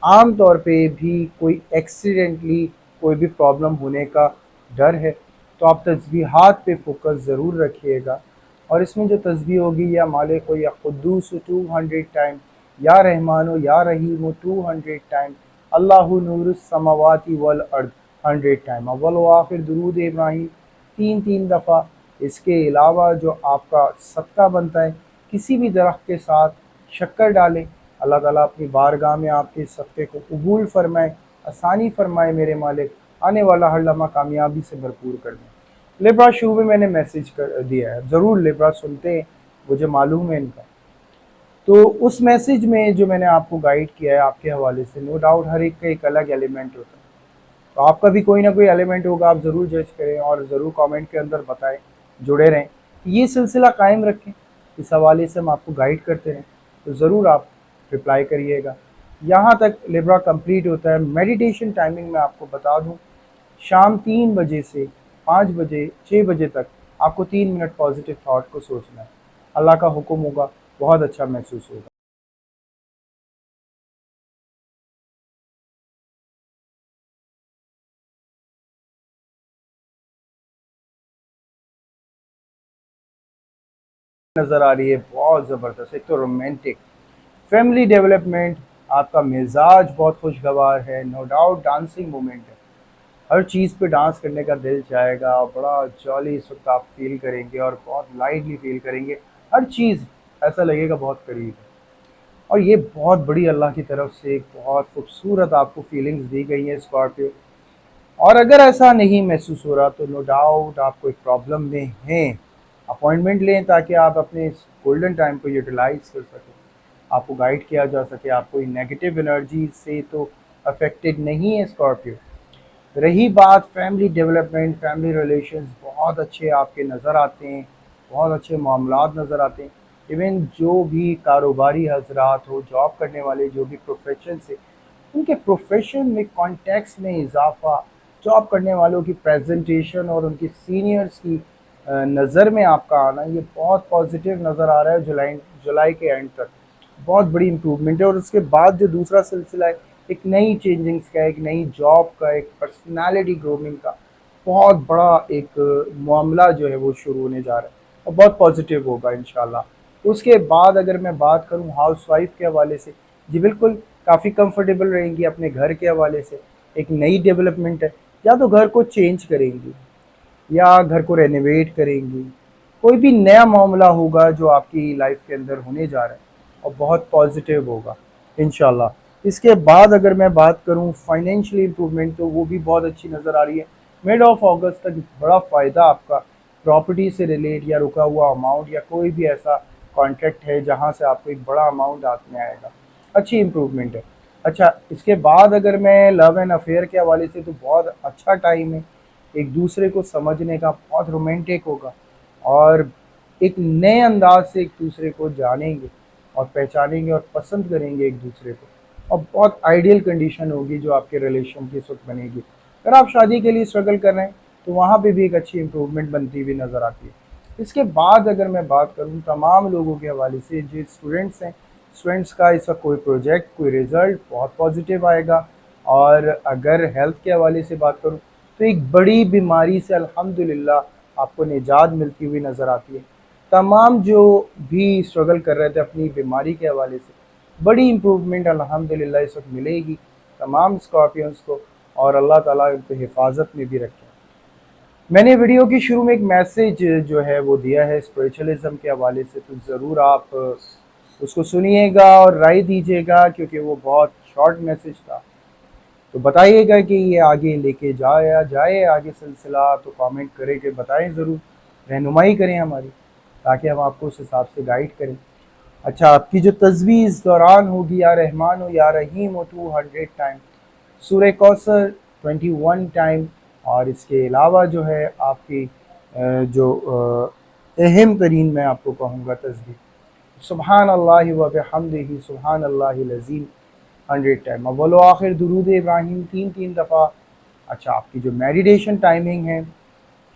Speaker 1: عام طور پہ بھی کوئی ایکسیڈنٹلی کوئی بھی پرابلم ہونے کا ڈر ہے تو آپ تسبیحات پہ فوکس ضرور رکھیے گا، اور اس میں جو تسبیح ہوگی یا مالک ہو یا قدوس 200 ٹائم، یا رحمان ہو یا رحیم ہو 200 ٹائم، اللہ نور السماوات والارض 100 ٹائم، اول و آخر درود ابراہیم 3 دفعہ۔ اس کے علاوہ جو آپ کا صدقہ بنتا ہے کسی بھی درخت کے ساتھ شکر ڈالیں، اللہ تعالیٰ اپنی بارگاہ میں آپ کے صدقے کو قبول فرمائے، آسانی فرمائے میرے مالک، آنے والا ہر لمحہ کامیابی سے بھرپور کر دیں۔ لیبرا شو میں نے میسیج کر دیا ہے، ضرور لیبرا سنتے ہیں، مجھے معلوم ہے ان کا، تو اس میسیج میں جو میں نے آپ کو گائیڈ کیا ہے آپ کے حوالے سے، نو ڈاؤٹ ہر ایک کا ایک الگ ایلیمنٹ ہوتا ہے، تو آپ کا بھی کوئی نہ کوئی ایلیمنٹ ہوگا، آپ ضرور جج کریں اور ضرور کامنٹ کے اندر بتائیں، جڑے رہیں۔ یہ سلسلہ قائم رکھیں، اس حوالے سے ہم آپ کو گائیڈ کرتے رہیں، تو ضرور آپ رپلائی کریے گا۔ یہاں تک لیبرا کمپلیٹ ہوتا ہے۔ میڈیٹیشن ٹائمنگ میں آپ کو بتا دوں، شام 3 بجے سے 5 بجے 6 بجے تک آپ کو 3 منٹ پازیٹیو تھاٹ کو سوچنا ہے، اللہ کا حکم ہوگا، بہت اچھا محسوس ہوگا۔ نظر آ رہی ہے بہت زبردست، ایک تو رومانٹک فیملی ڈیولپمنٹ، آپ کا مزاج بہت خوشگوار ہے، نو ڈاؤٹ ڈانسنگ مومنٹ ہے، ہر چیز پہ ڈانس کرنے کا دل چاہے گا، اور بڑا جالی اس وقت آپ فیل کریں گے اور بہت لائٹلی فیل کریں گے، ہر چیز ایسا لگے گا بہت قریب ہے۔ اور یہ بہت بڑی اللہ کی طرف سے ایک بہت خوبصورت آپ کو فیلنگز دی گئی ہیں اسکارپیو۔ اور اگر ایسا نہیں محسوس ہو رہا تو نو ڈاؤٹ آپ کو ایک پرابلم میں ہیں، اپوائنٹمنٹ لیں تاکہ آپ اپنے اس گولڈن ٹائم کو یوٹیلائز کر سکیں، آپ کو گائیڈ کیا جا سکے، آپ کوئی نیگیٹو انرجی سے تو افیکٹڈ نہیں ہے اسکارپیو۔ رہی بات فیملی ڈیولپمنٹ، فیملی ریلیشنز بہت اچھے آپ کے نظر آتے ہیں، بہت اچھے معاملات نظر آتے ہیں۔ ایون جو بھی کاروباری حضرات ہو، جاب کرنے والے جو بھی پروفیشن سے، ان کے پروفیشن میں کانٹیکٹس میں اضافہ، جاب کرنے والوں کی پریزنٹیشن اور ان کی سینئرز کی نظر میں آپ کا آنا، یہ بہت پازیٹیو نظر آ رہا ہے جولائی کے اینڈ تک، بہت بڑی امپروومنٹ ہے۔ اور اس کے بعد جو دوسرا سلسلہ ہے، ایک نئی چینجنگز کا، ایک نئی جاب کا، ایک پرسنالٹی گرومنگ کا بہت بڑا ایک معاملہ جو ہے وہ شروع ہونے جا رہا ہے، اور بہت پازیٹیو ہوگا انشاءاللہ۔ اس کے بعد اگر میں بات کروں ہاؤس وائف کے حوالے سے، جی بالکل کافی کمفرٹیبل رہیں گی اپنے گھر کے حوالے سے، ایک نئی ڈیولپمنٹ ہے، یا تو گھر کو چینج کریں گی یا گھر کو رینوویٹ کریں گی، کوئی بھی نیا معاملہ ہوگا جو آپ کی لائف کے اندر ہونے جا رہا ہے، اور بہت پازیٹیو ہوگا انشاءاللہ۔ اس کے بعد اگر میں بات کروں فائنینشلی امپروومنٹ، تو وہ بھی بہت اچھی نظر آ رہی ہے۔ مڈ آف اگست تک بڑا فائدہ آپ کا پراپرٹی سے ریلیٹ، یا رکا ہوا اماؤنٹ، یا کوئی بھی ایسا کانٹریکٹ ہے جہاں سے آپ کو ایک بڑا اماؤنٹ ہاتھ میں آئے گا، اچھی امپروومنٹ ہے۔ اچھا، اس کے بعد اگر میں لو اینڈ افیئر کے حوالے سے، تو بہت اچھا ٹائم ہے، ایک دوسرے کو سمجھنے کا، بہت رومانٹک ہوگا، اور ایک نئے انداز سے ایک دوسرے کو جانیں گے اور پہچانیں گے اور پسند کریں گے ایک دوسرے کو، اور بہت آئیڈیل کنڈیشن ہوگی جو آپ کے ریلیشن کی اس وقت بنے گی۔ اگر آپ شادی کے لیے اسٹرگل کر رہے ہیں تو وہاں پہ بھی ایک اچھی امپروومنٹ بنتی ہوئی نظر آتی ہے۔ اس کے بعد اگر میں بات کروں تمام لوگوں کے حوالے سے، جو اسٹوڈنٹس ہیں، اسٹوڈنٹس کا اس وقت کوئی پروجیکٹ، کوئی ریزلٹ بہت پازیٹیو آئے گا۔ اور اگر ہیلتھ کے حوالے سے بات کروں تو ایک بڑی بیماری سے الحمدللہ آپ کو نجات ملتی ہوئی نظر آتی ہے۔ تمام جو بھی اسٹرگل کر رہے تھے اپنی بیماری کے حوالے سے، بڑی امپروومنٹ الحمدللہ اس وقت ملے گی تمام اسکارپیونس کو، اور اللہ تعالیٰ ان کو حفاظت میں بھی رکھے۔ میں نے ویڈیو کی شروع میں ایک میسیج جو ہے وہ دیا ہے اسپریچولزم کے حوالے سے، تو ضرور آپ اس کو سنیے گا اور رائے دیجیے گا، کیونکہ وہ بہت شارٹ میسیج تھا۔ تو بتائیے گا کہ یہ آگے لے کے جائے آگے سلسلہ، تو کامنٹ کرے کہ بتائیں ضرور، رہنمائی کریں ہماری، تاکہ ہم آپ کو اس حساب سے گائیڈ کریں۔ اچھا، آپ کی جو تجویز دوران ہوگی، یا رحمان ہو یا رحیم ہو 200 ٹائم، سورہ کوثر 21 ٹائم، اور اس کے علاوہ جو ہے آپ کی جو اہم ترین میں آپ کو کہوں گا تسبیح، سبحان اللہ و بحمدہ سبحان اللہ العظیم 100 ٹائم، اول و آخر درود ابراہیم 3 دفعہ۔ اچھا، آپ کی جو میڈیٹیشن ٹائمنگ ہے،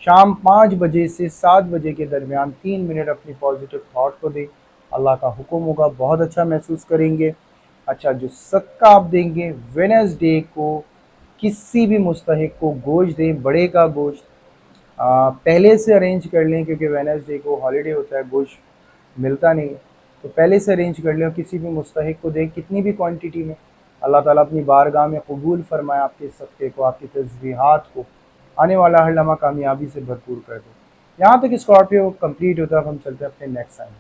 Speaker 1: شام 5 بجے سے 7 بجے کے درمیان 3 منٹ اپنی پازیٹیو تھاٹ کو دیں، اللہ کا حکم ہوگا، بہت اچھا محسوس کریں گے۔ اچھا، جو صدقہ آپ دیں گے وینسڈے کو کسی بھی مستحق کو گوشت دیں، بڑے کا گوشت پہلے سے ارینج کر لیں، کیونکہ وینسڈے کو ہالیڈے ہوتا ہے، گوشت ملتا نہیں ہے، تو پہلے سے ارینج کر لیں اور کسی بھی مستحق کو دیں، کتنی بھی کوانٹٹی میں۔ اللہ تعالیٰ اپنی بارگاہ میں قبول فرمائے آپ کے صدقے کو، آپ کی تسبیحات کو، آنے والا ہر لمحہ کامیابی سے بھرپور کر دے۔ یہاں تک اسکارپیو کمپلیٹ ہوتا ہے، اب ہم چلتے ہیں اپنے نیکسٹ سائن۔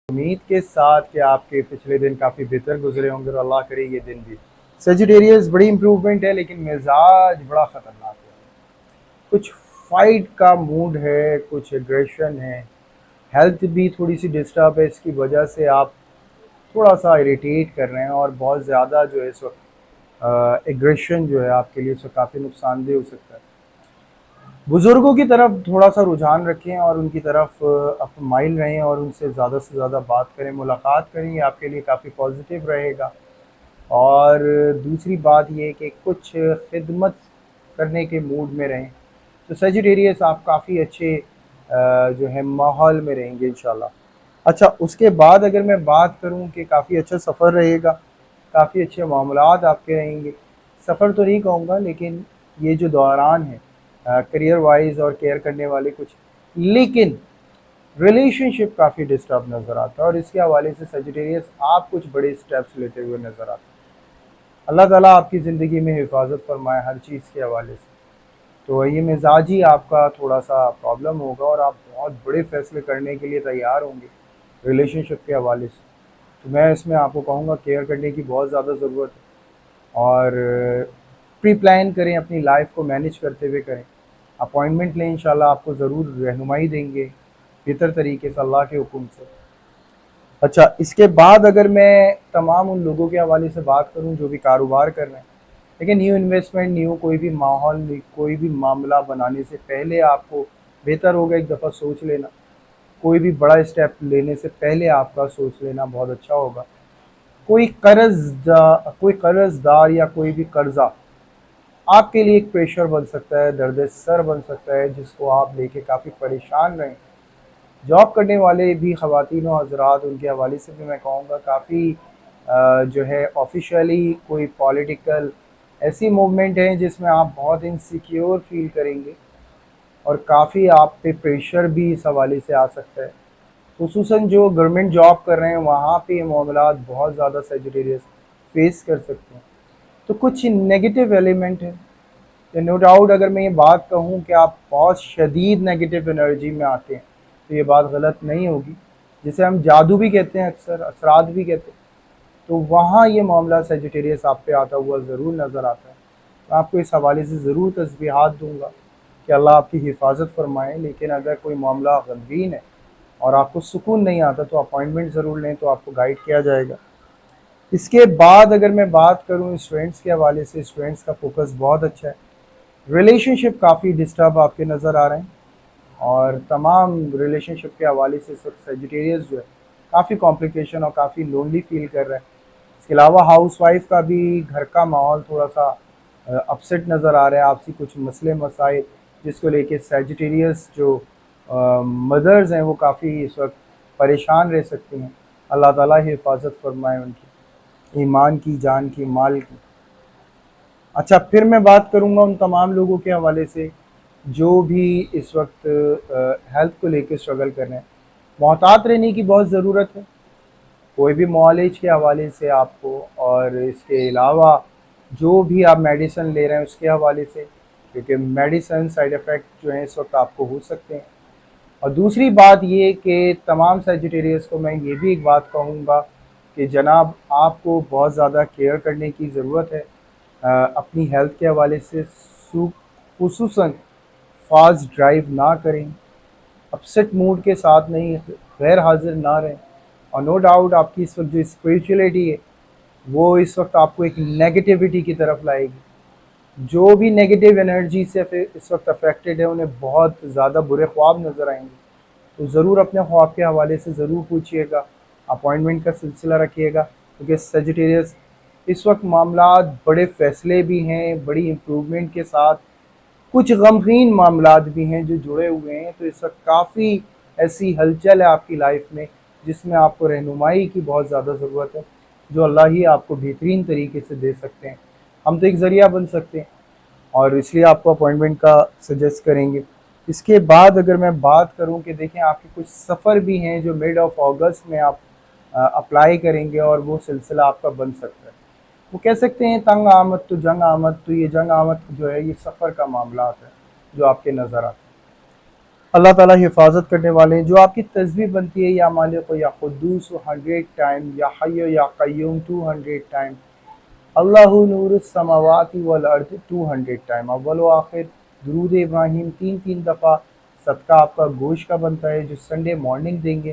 Speaker 1: امید کے ساتھ کہ آپ کے پچھلے دن کافی بہتر گزرے ہوں گے، اور اللہ کرے یہ دن بھی۔ سیجیٹیریس بڑی امپروومنٹ ہے، لیکن مزاج بڑا خطرناک ہے، کچھ فائٹ کا موڈ ہے، کچھ ایگریشن ہے، ہیلتھ بھی تھوڑی سی ڈسٹرب ہے، اس کی وجہ سے آپ تھوڑا سا اریٹیٹ کر رہے ہیں، اور بہت زیادہ جو ہے اس وقت ایگریشن جو ہے آپ کے لیے اس وقت کافی نقصان دہ ہو سکتا ہے۔ بزرگوں کی طرف تھوڑا سا رجحان رکھیں اور ان کی طرف مائل رہیں، اور ان سے زیادہ بات کریں، ملاقات کریں، یہ آپ کے لیے کافی پازیٹیو رہے گا۔ اور دوسری بات یہ کہ کچھ خدمت کرنے کے موڈ میں رہیں، تو سیجیٹیریس آپ کافی اچھے جو ہے ماحول میں رہیں گے انشاءاللہ۔ اچھا، اس کے بعد اگر میں بات کروں کہ کافی اچھا سفر رہے گا، کافی اچھے معاملات آپ کے رہیں گے، سفر تو نہیں کہوں گا لیکن یہ جو دوران ہے کریئر وائز اور کیئر کرنے والے کچھ، لیکن ریلیشن شپ کافی ڈسٹرب نظر آتا ہے، اور اس کے حوالے سے سیجیٹیریس آپ کچھ بڑے اسٹیپس لیتے ہوئے نظر آتے ہیں۔ اللہ تعالیٰ آپ کی زندگی میں حفاظت فرمائے ہر چیز کے حوالے سے۔ تو یہ مزاجی آپ کا تھوڑا سا پرابلم ہوگا، اور آپ بہت بڑے فیصلے کرنے کے لیے تیار ہوں گے ریلیشن شپ کے حوالے سے۔ تو میں اس میں آپ کو کہوں گا کیئر کرنے کی بہت زیادہ ضرورت ہے، اور پری پلان کریں، اپنی لائف کو مینیج کرتے ہوئے کریں۔ اپوائنٹمنٹ لیں، انشاءاللہ آپ کو ضرور رہنمائی دیں گے بہتر طریقے سے اللہ کے حکم سے۔ اچھا، اس کے بعد اگر میں تمام ان لوگوں کے حوالے سے بات کروں جو بھی کاروبار کر رہے ہیں، لیکن نیو انویسٹمنٹ، نیو کوئی بھی ماحول، کوئی بھی معاملہ بنانے سے پہلے آپ کو بہتر ہوگا ایک دفعہ سوچ لینا۔ کوئی بھی بڑا اسٹیپ لینے سے پہلے آپ کا سوچ لینا بہت اچھا ہوگا۔ کوئی قرض دار یا کوئی بھی قرضہ آپ کے لیے ایک پریشر بن سکتا ہے، درد سر بن سکتا ہے، جس کو آپ لے کے کافی پریشان رہیں۔ جاب کرنے والے بھی خواتین و حضرات، ان کے حوالے سے بھی میں کہوں گا کافی جو ہے آفیشیلی کوئی پولیٹیکل ایسی موومنٹ ہیں جس میں آپ بہت انسیکیور فیل کریں گے، اور کافی آپ پہ پریشر بھی اس حوالے سے آ سکتا ہے، خصوصاً جو گورنمنٹ جاب کر رہے ہیں وہاں پہ یہ معاملات بہت زیادہ سیجیٹیریس فیس کر سکتے ہیں۔ تو کچھ نگیٹو ایلیمنٹ ہیں، نو ڈاؤٹ اگر میں یہ بات کہوں کہ آپ بہت شدید نگیٹو انرجی میں آتے ہیں تو یہ بات غلط نہیں ہوگی، جسے ہم جادو بھی کہتے ہیں، اکثر اثرات بھی کہتے ہیں، تو وہاں یہ معاملہ سیجیٹیریس آپ پہ آتا ہوا ضرور نظر آتا ہے۔ میں آپ کو اس حوالے سے ضرور تسبیحات دوں گا کہ اللہ آپ کی حفاظت فرمائے، لیکن اگر کوئی معاملہ غمگین ہے اور آپ کو سکون نہیں آتا تو اپوائنٹمنٹ ضرور لیں، تو آپ کو گائیڈ کیا جائے گا۔ اس کے بعد اگر میں بات کروں اسٹوڈنٹس کے حوالے سے، اسٹوڈنٹس کا فوکس بہت اچھا ہے، ریلیشن شپ کافی ڈسٹرب آپ کے نظر آ رہے ہیں، اور تمام ریلیشن شپ کے حوالے سے سیجیٹیریس جو ہے کافی کمپلیکیشن اور کافی لونلی فیل کر رہا ہے۔ اس کے علاوہ ہاؤس وائف کا بھی گھر کا ماحول تھوڑا سا اپسیٹ نظر آ رہا ہے، آپسی کچھ مسئلے مسائل جس کو لے کے سیجیٹیریس جو مدرز ہیں وہ کافی اس وقت پریشان رہ سکتی ہیں۔ اللہ تعالیٰ ہی حفاظت فرمائے ان کی، ایمان کی، جان کی، مال کی۔ اچھا، پھر میں بات کروں گا ان تمام لوگوں کے حوالے سے جو بھی اس وقت ہیلتھ کو لے کے اسٹرگل کر رہے ہیں۔ محتاط رہنے کی بہت ضرورت ہے کوئی بھی معالج کے حوالے سے آپ کو، اور اس کے علاوہ جو بھی آپ میڈیسن لے رہے ہیں اس کے حوالے سے، کیونکہ میڈیسن سائیڈ افیکٹ جو ہیں اس وقت آپ کو ہو سکتے ہیں۔ اور دوسری بات یہ کہ تمام سیجیٹیریس کو میں یہ بھی ایک بات کہوں گا کہ جناب آپ کو بہت زیادہ کیئر کرنے کی ضرورت ہے اپنی ہیلتھ کے حوالے سے، خصوصاً فاسٹ ڈرائیو نہ کریں، اپسٹ موڈ کے ساتھ نہیں، غیر حاضر نہ رہیں، اور نو ڈاؤٹ آپ کی اس وقت جو اسپریچولیٹی ہے وہ اس وقت آپ کو ایک نیگیٹیوٹی کی طرف لائے گی۔ جو بھی نیگیٹیو انرجی سے اس وقت افیکٹڈ ہے انہیں بہت زیادہ برے خواب نظر آئیں گے، تو ضرور اپنے خواب کے حوالے سے ضرور پوچھیے گا، اپوائنٹمنٹ کا سلسلہ رکھیے گا، کیونکہ سیجیٹیریس اس وقت معاملات بڑے فیصلے بھی ہیں، بڑی امپروومنٹ کے ساتھ کچھ غمگین معاملات بھی ہیں جو جڑے ہوئے ہیں، تو اس وقت کافی ایسی ہلچل ہے آپ کی لائف میں جس میں آپ کو رہنمائی کی بہت زیادہ ضرورت ہے، جو اللہ ہی آپ کو بہترین طریقے سے دے سکتے ہیں۔ ہم تو ایک ذریعہ بن سکتے ہیں، اور اس لیے آپ کو اپوائنٹمنٹ کا سجیسٹ کریں گے۔ اس کے بعد اگر میں بات کروں کہ دیکھیں آپ کے کچھ سفر بھی ہیں جو مڈ آف اگست میں آپ اپلائی کریں گے، اور وہ سلسلہ آپ کا بن سکتا ہے۔ وہ کہہ سکتے ہیں تنگ آمد تو جنگ آمد، تو یہ جنگ آمد جو ہے یہ سفر کا معاملات ہے جو آپ کے نظر آتے ہیں۔ اللہ تعالیٰ حفاظت کرنے والے ہیں۔ جو آپ کی تسبیح بنتی ہے، یا مالک و یا قدوس 100 ٹائم، یا حی و یا قیوم 200 ٹائم، اللہ نور السماوات والارض 200 ٹائم، اول و آخر درود ابراہیم 3 دفعہ، صدقہ آپ کا گوشت کا بنتا ہے جو سنڈے مارننگ دیں گے،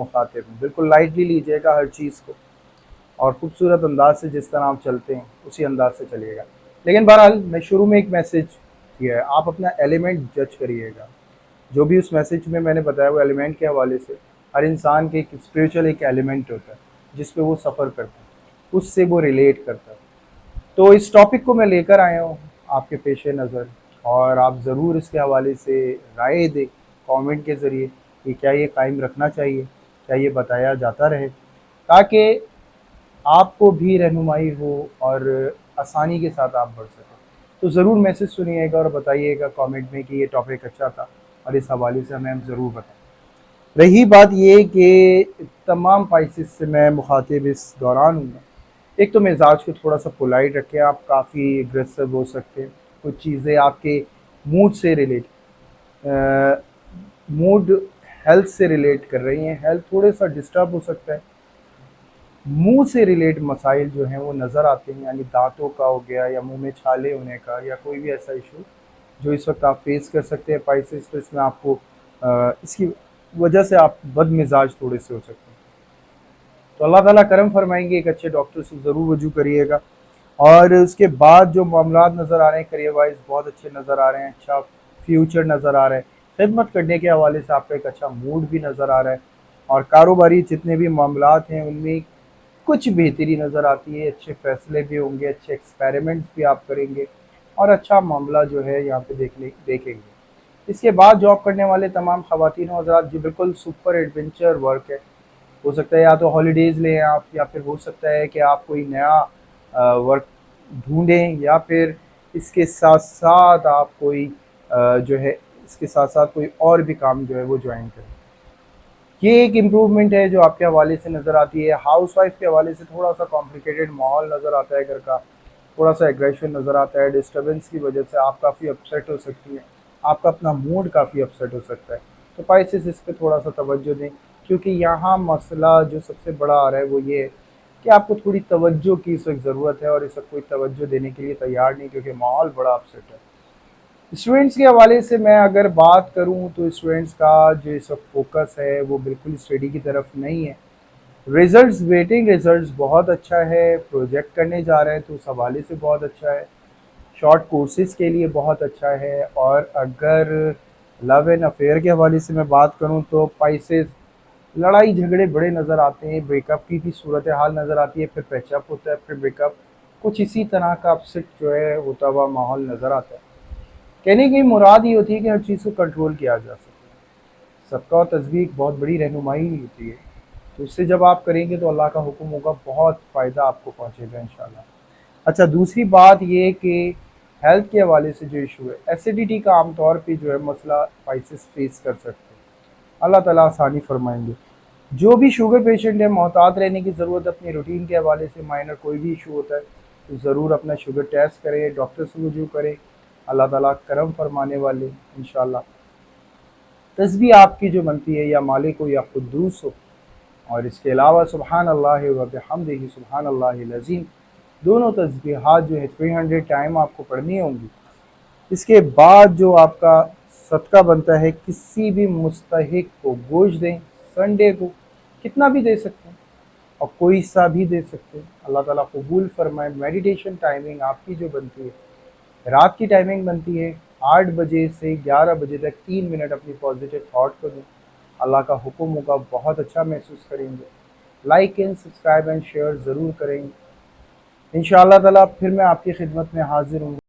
Speaker 1: مخاطب ہوں، بالکل لائٹلی لیجیے گا ہر چیز کو، اور خوبصورت انداز سے جس طرح آپ چلتے ہیں اسی انداز سے چلیے گا۔ لیکن بہرحال میں شروع میں ایک میسیج کیا ہے، آپ اپنا ایلیمنٹ جج کریے گا۔ جو بھی اس میسیج میں نے بتایا وہ ایلیمنٹ کے حوالے سے، ہر انسان کے ایک اسپریچول ایک ایلیمنٹ ہوتا ہے جس پہ وہ سفر کرتا ہے، اس سے وہ ریلیٹ کرتا ہے۔ تو اس ٹاپک کو میں لے کر آیا ہوں آپ کے پیش نظر، اور آپ ضرور اس کے حوالے سے رائے دیں کامنٹ کے ذریعے کہ کیا یہ قائم رکھنا چاہیے، کیا یہ بتایا جاتا رہے، تاکہ آپ کو بھی رہنمائی ہو اور آسانی کے ساتھ آپ بڑھ سکیں۔ تو ضرور میسج سنیے گا اور بتائیے گا کامنٹ میں کہ یہ ٹاپک اچھا تھا، اور اس حوالے سے ہمیں ضرور بتائیں۔ رہی بات یہ کہ تمام پائسز سے میں مخاطب اس دوران ہوں گا، ایک تو مزاج کو تھوڑا سا پولائٹ رکھیں، آپ کافی اگریسو ہو سکتے ہیں، کچھ چیزیں آپ کے موڈ سے ریلیٹ، موڈ ہیلتھ سے ریلیٹ کر رہی ہیں، ہیلتھ تھوڑے سا ڈسٹرب ہو سکتا ہے، منہ سے ریلیٹ مسائل جو ہیں وہ نظر آتے ہیں، یعنی دانتوں کا ہو گیا یا منہ میں چھالے ہونے کا یا کوئی بھی ایسا ایشو جو اس وقت آپ فیس کر سکتے ہیں پائسز، تو اس میں آپ کو اس کی وجہ سے آپ بد مزاج تھوڑے سے ہو سکتے ہیں۔ تو اللہ تعالیٰ کرم فرمائیں گے، ایک اچھے ڈاکٹر سے ضرور رجوع کریے گا، اور اس کے بعد جو معاملات نظر آ رہے ہیں کریئر وائز بہت اچھے نظر آ رہے ہیں، اچھا فیوچر نظر آ رہا ہے، خدمت کرنے کے حوالے سے آپ کا ایک اچھا موڈ بھی نظر آ رہا ہے، اور کاروباری جتنے بھی معاملات ہیں ان میں کچھ بہتری نظر آتی ہے، اچھے فیصلے بھی ہوں گے، اچھے ایکسپیریمنٹس بھی آپ کریں گے، اور اچھا معاملہ جو ہے یہاں پہ دیکھیں گے۔ اس کے بعد جاب کرنے والے تمام خواتین و حضرات، جو بالکل سپر ایڈونچر ورک ہے، ہو سکتا ہے یا تو ہالیڈیز لیں آپ، یا پھر ہو سکتا ہے کہ آپ کوئی نیا ورک ڈھونڈیں، یا پھر اس کے ساتھ ساتھ آپ کوئی جو ہے اس کے ساتھ ساتھ کوئی اور بھی کام جو ہے وہ جوائن کریں۔ یہ ایک امپروومنٹ ہے جو آپ کے حوالے سے نظر آتی ہے۔ ہاؤس وائف کے حوالے سے تھوڑا سا کمپلیکیٹڈ ماحول نظر آتا ہے گھر کا، تھوڑا سا ایگریشن نظر آتا ہے، ڈسٹربنس کی وجہ سے آپ کافی اپسیٹ ہو سکتی ہیں، آپ کا اپنا موڈ کافی اپسیٹ ہو سکتا ہے۔ تو پائسز اس پہ تھوڑا سا توجہ دیں، کیونکہ یہاں مسئلہ جو سب سے بڑا آ رہا ہے وہ یہ ہے کہ آپ کو تھوڑی توجہ کی اس وقت ضرورت ہے، اور اس وقت کوئی توجہ دینے کے لیے تیار نہیں، کیونکہ ماحول بڑا اپسیٹ ہے۔ اسٹوڈنٹس کے حوالے سے میں اگر بات کروں تو اسٹوڈنٹس کا جو اس وقت فوکس ہے وہ بالکل اسٹڈی کی طرف نہیں ہے۔ ریزلٹس ویٹنگ، ریزلٹس بہت اچھا ہے، پروجیکٹ کرنے جا رہے ہیں تو اس حوالے سے بہت اچھا ہے، شارٹ کورسز کے لیے بہت اچھا ہے۔ اور اگر لو اینڈ افیئر کے حوالے سے میں بات کروں تو پائسز لڑائی جھگڑے بڑے نظر آتے ہیں، بریک اپ کی بھی صورتحال نظر آتی ہے، پھر پیچ اپ ہوتا ہے، پھر بریک اپ، کچھ اسی طرح کا اپسیٹ جو ہے ہوتا ہوا ماحول نظر آتا ہے۔ کہنے کی مراد یہ ہوتی ہے کہ ہر چیز کو کنٹرول کیا جا سکے، سب کا تسبیح ایک بہت بڑی رہنمائی ہوتی ہے، تو اس سے جب آپ کریں گے تو اللہ کا حکم ہوگا، بہت فائدہ آپ کو پہنچے گا انشاءاللہ۔ اچھا، دوسری بات یہ کہ ہیلتھ کے حوالے سے جو ایشو ہے، ایسیڈیٹی کا عام طور پہ جو ہے مسئلہ پائسز فیس کر سکتے ہیں، اللہ تعالیٰ آسانی فرمائیں گے۔ جو بھی شوگر پیشنٹ ہے، محتاط رہنے کی ضرورت ہے، اپنی روٹین کے حوالے سے مائنر کوئی بھی ایشو ہوتا ہے تو ضرور اپنا شوگر ٹیسٹ کریں، ڈاکٹر سے رجوع کریں، اللہ تعالیٰ کرم فرمانے والے انشاءاللہ۔ تسبیح آپ کی جو بنتی ہے یا مالک ہو یا قدوس ہو، اور اس کے علاوہ سبحان اللہ و بحمدہ سبحان اللہ العظیم، دونوں تسبیحات جو ہے 300 ٹائم آپ کو پڑھنی ہوں گی۔ اس کے بعد جو آپ کا صدقہ بنتا ہے، کسی بھی مستحق کو گوشت دیں، سنڈے کو کتنا بھی دے سکتے ہیں اور کوئی سا بھی دے سکتے ہیں، اللہ تعالیٰ قبول فرمائے۔ میڈیٹیشن ٹائمنگ آپ کی جو بنتی ہے، رات کی ٹائمنگ بنتی ہے 8 بجے سے 11 بجے تک، 3 منٹ اپنی پازیٹیو تھاٹ کو دیں، اللہ کا حکم ہوگا، بہت اچھا محسوس کریں گے۔ Like and subscribe and share ضرور کریں گے انشاءاللہ تعالیٰ۔ پھر میں آپ کی خدمت میں حاضر ہوں گا۔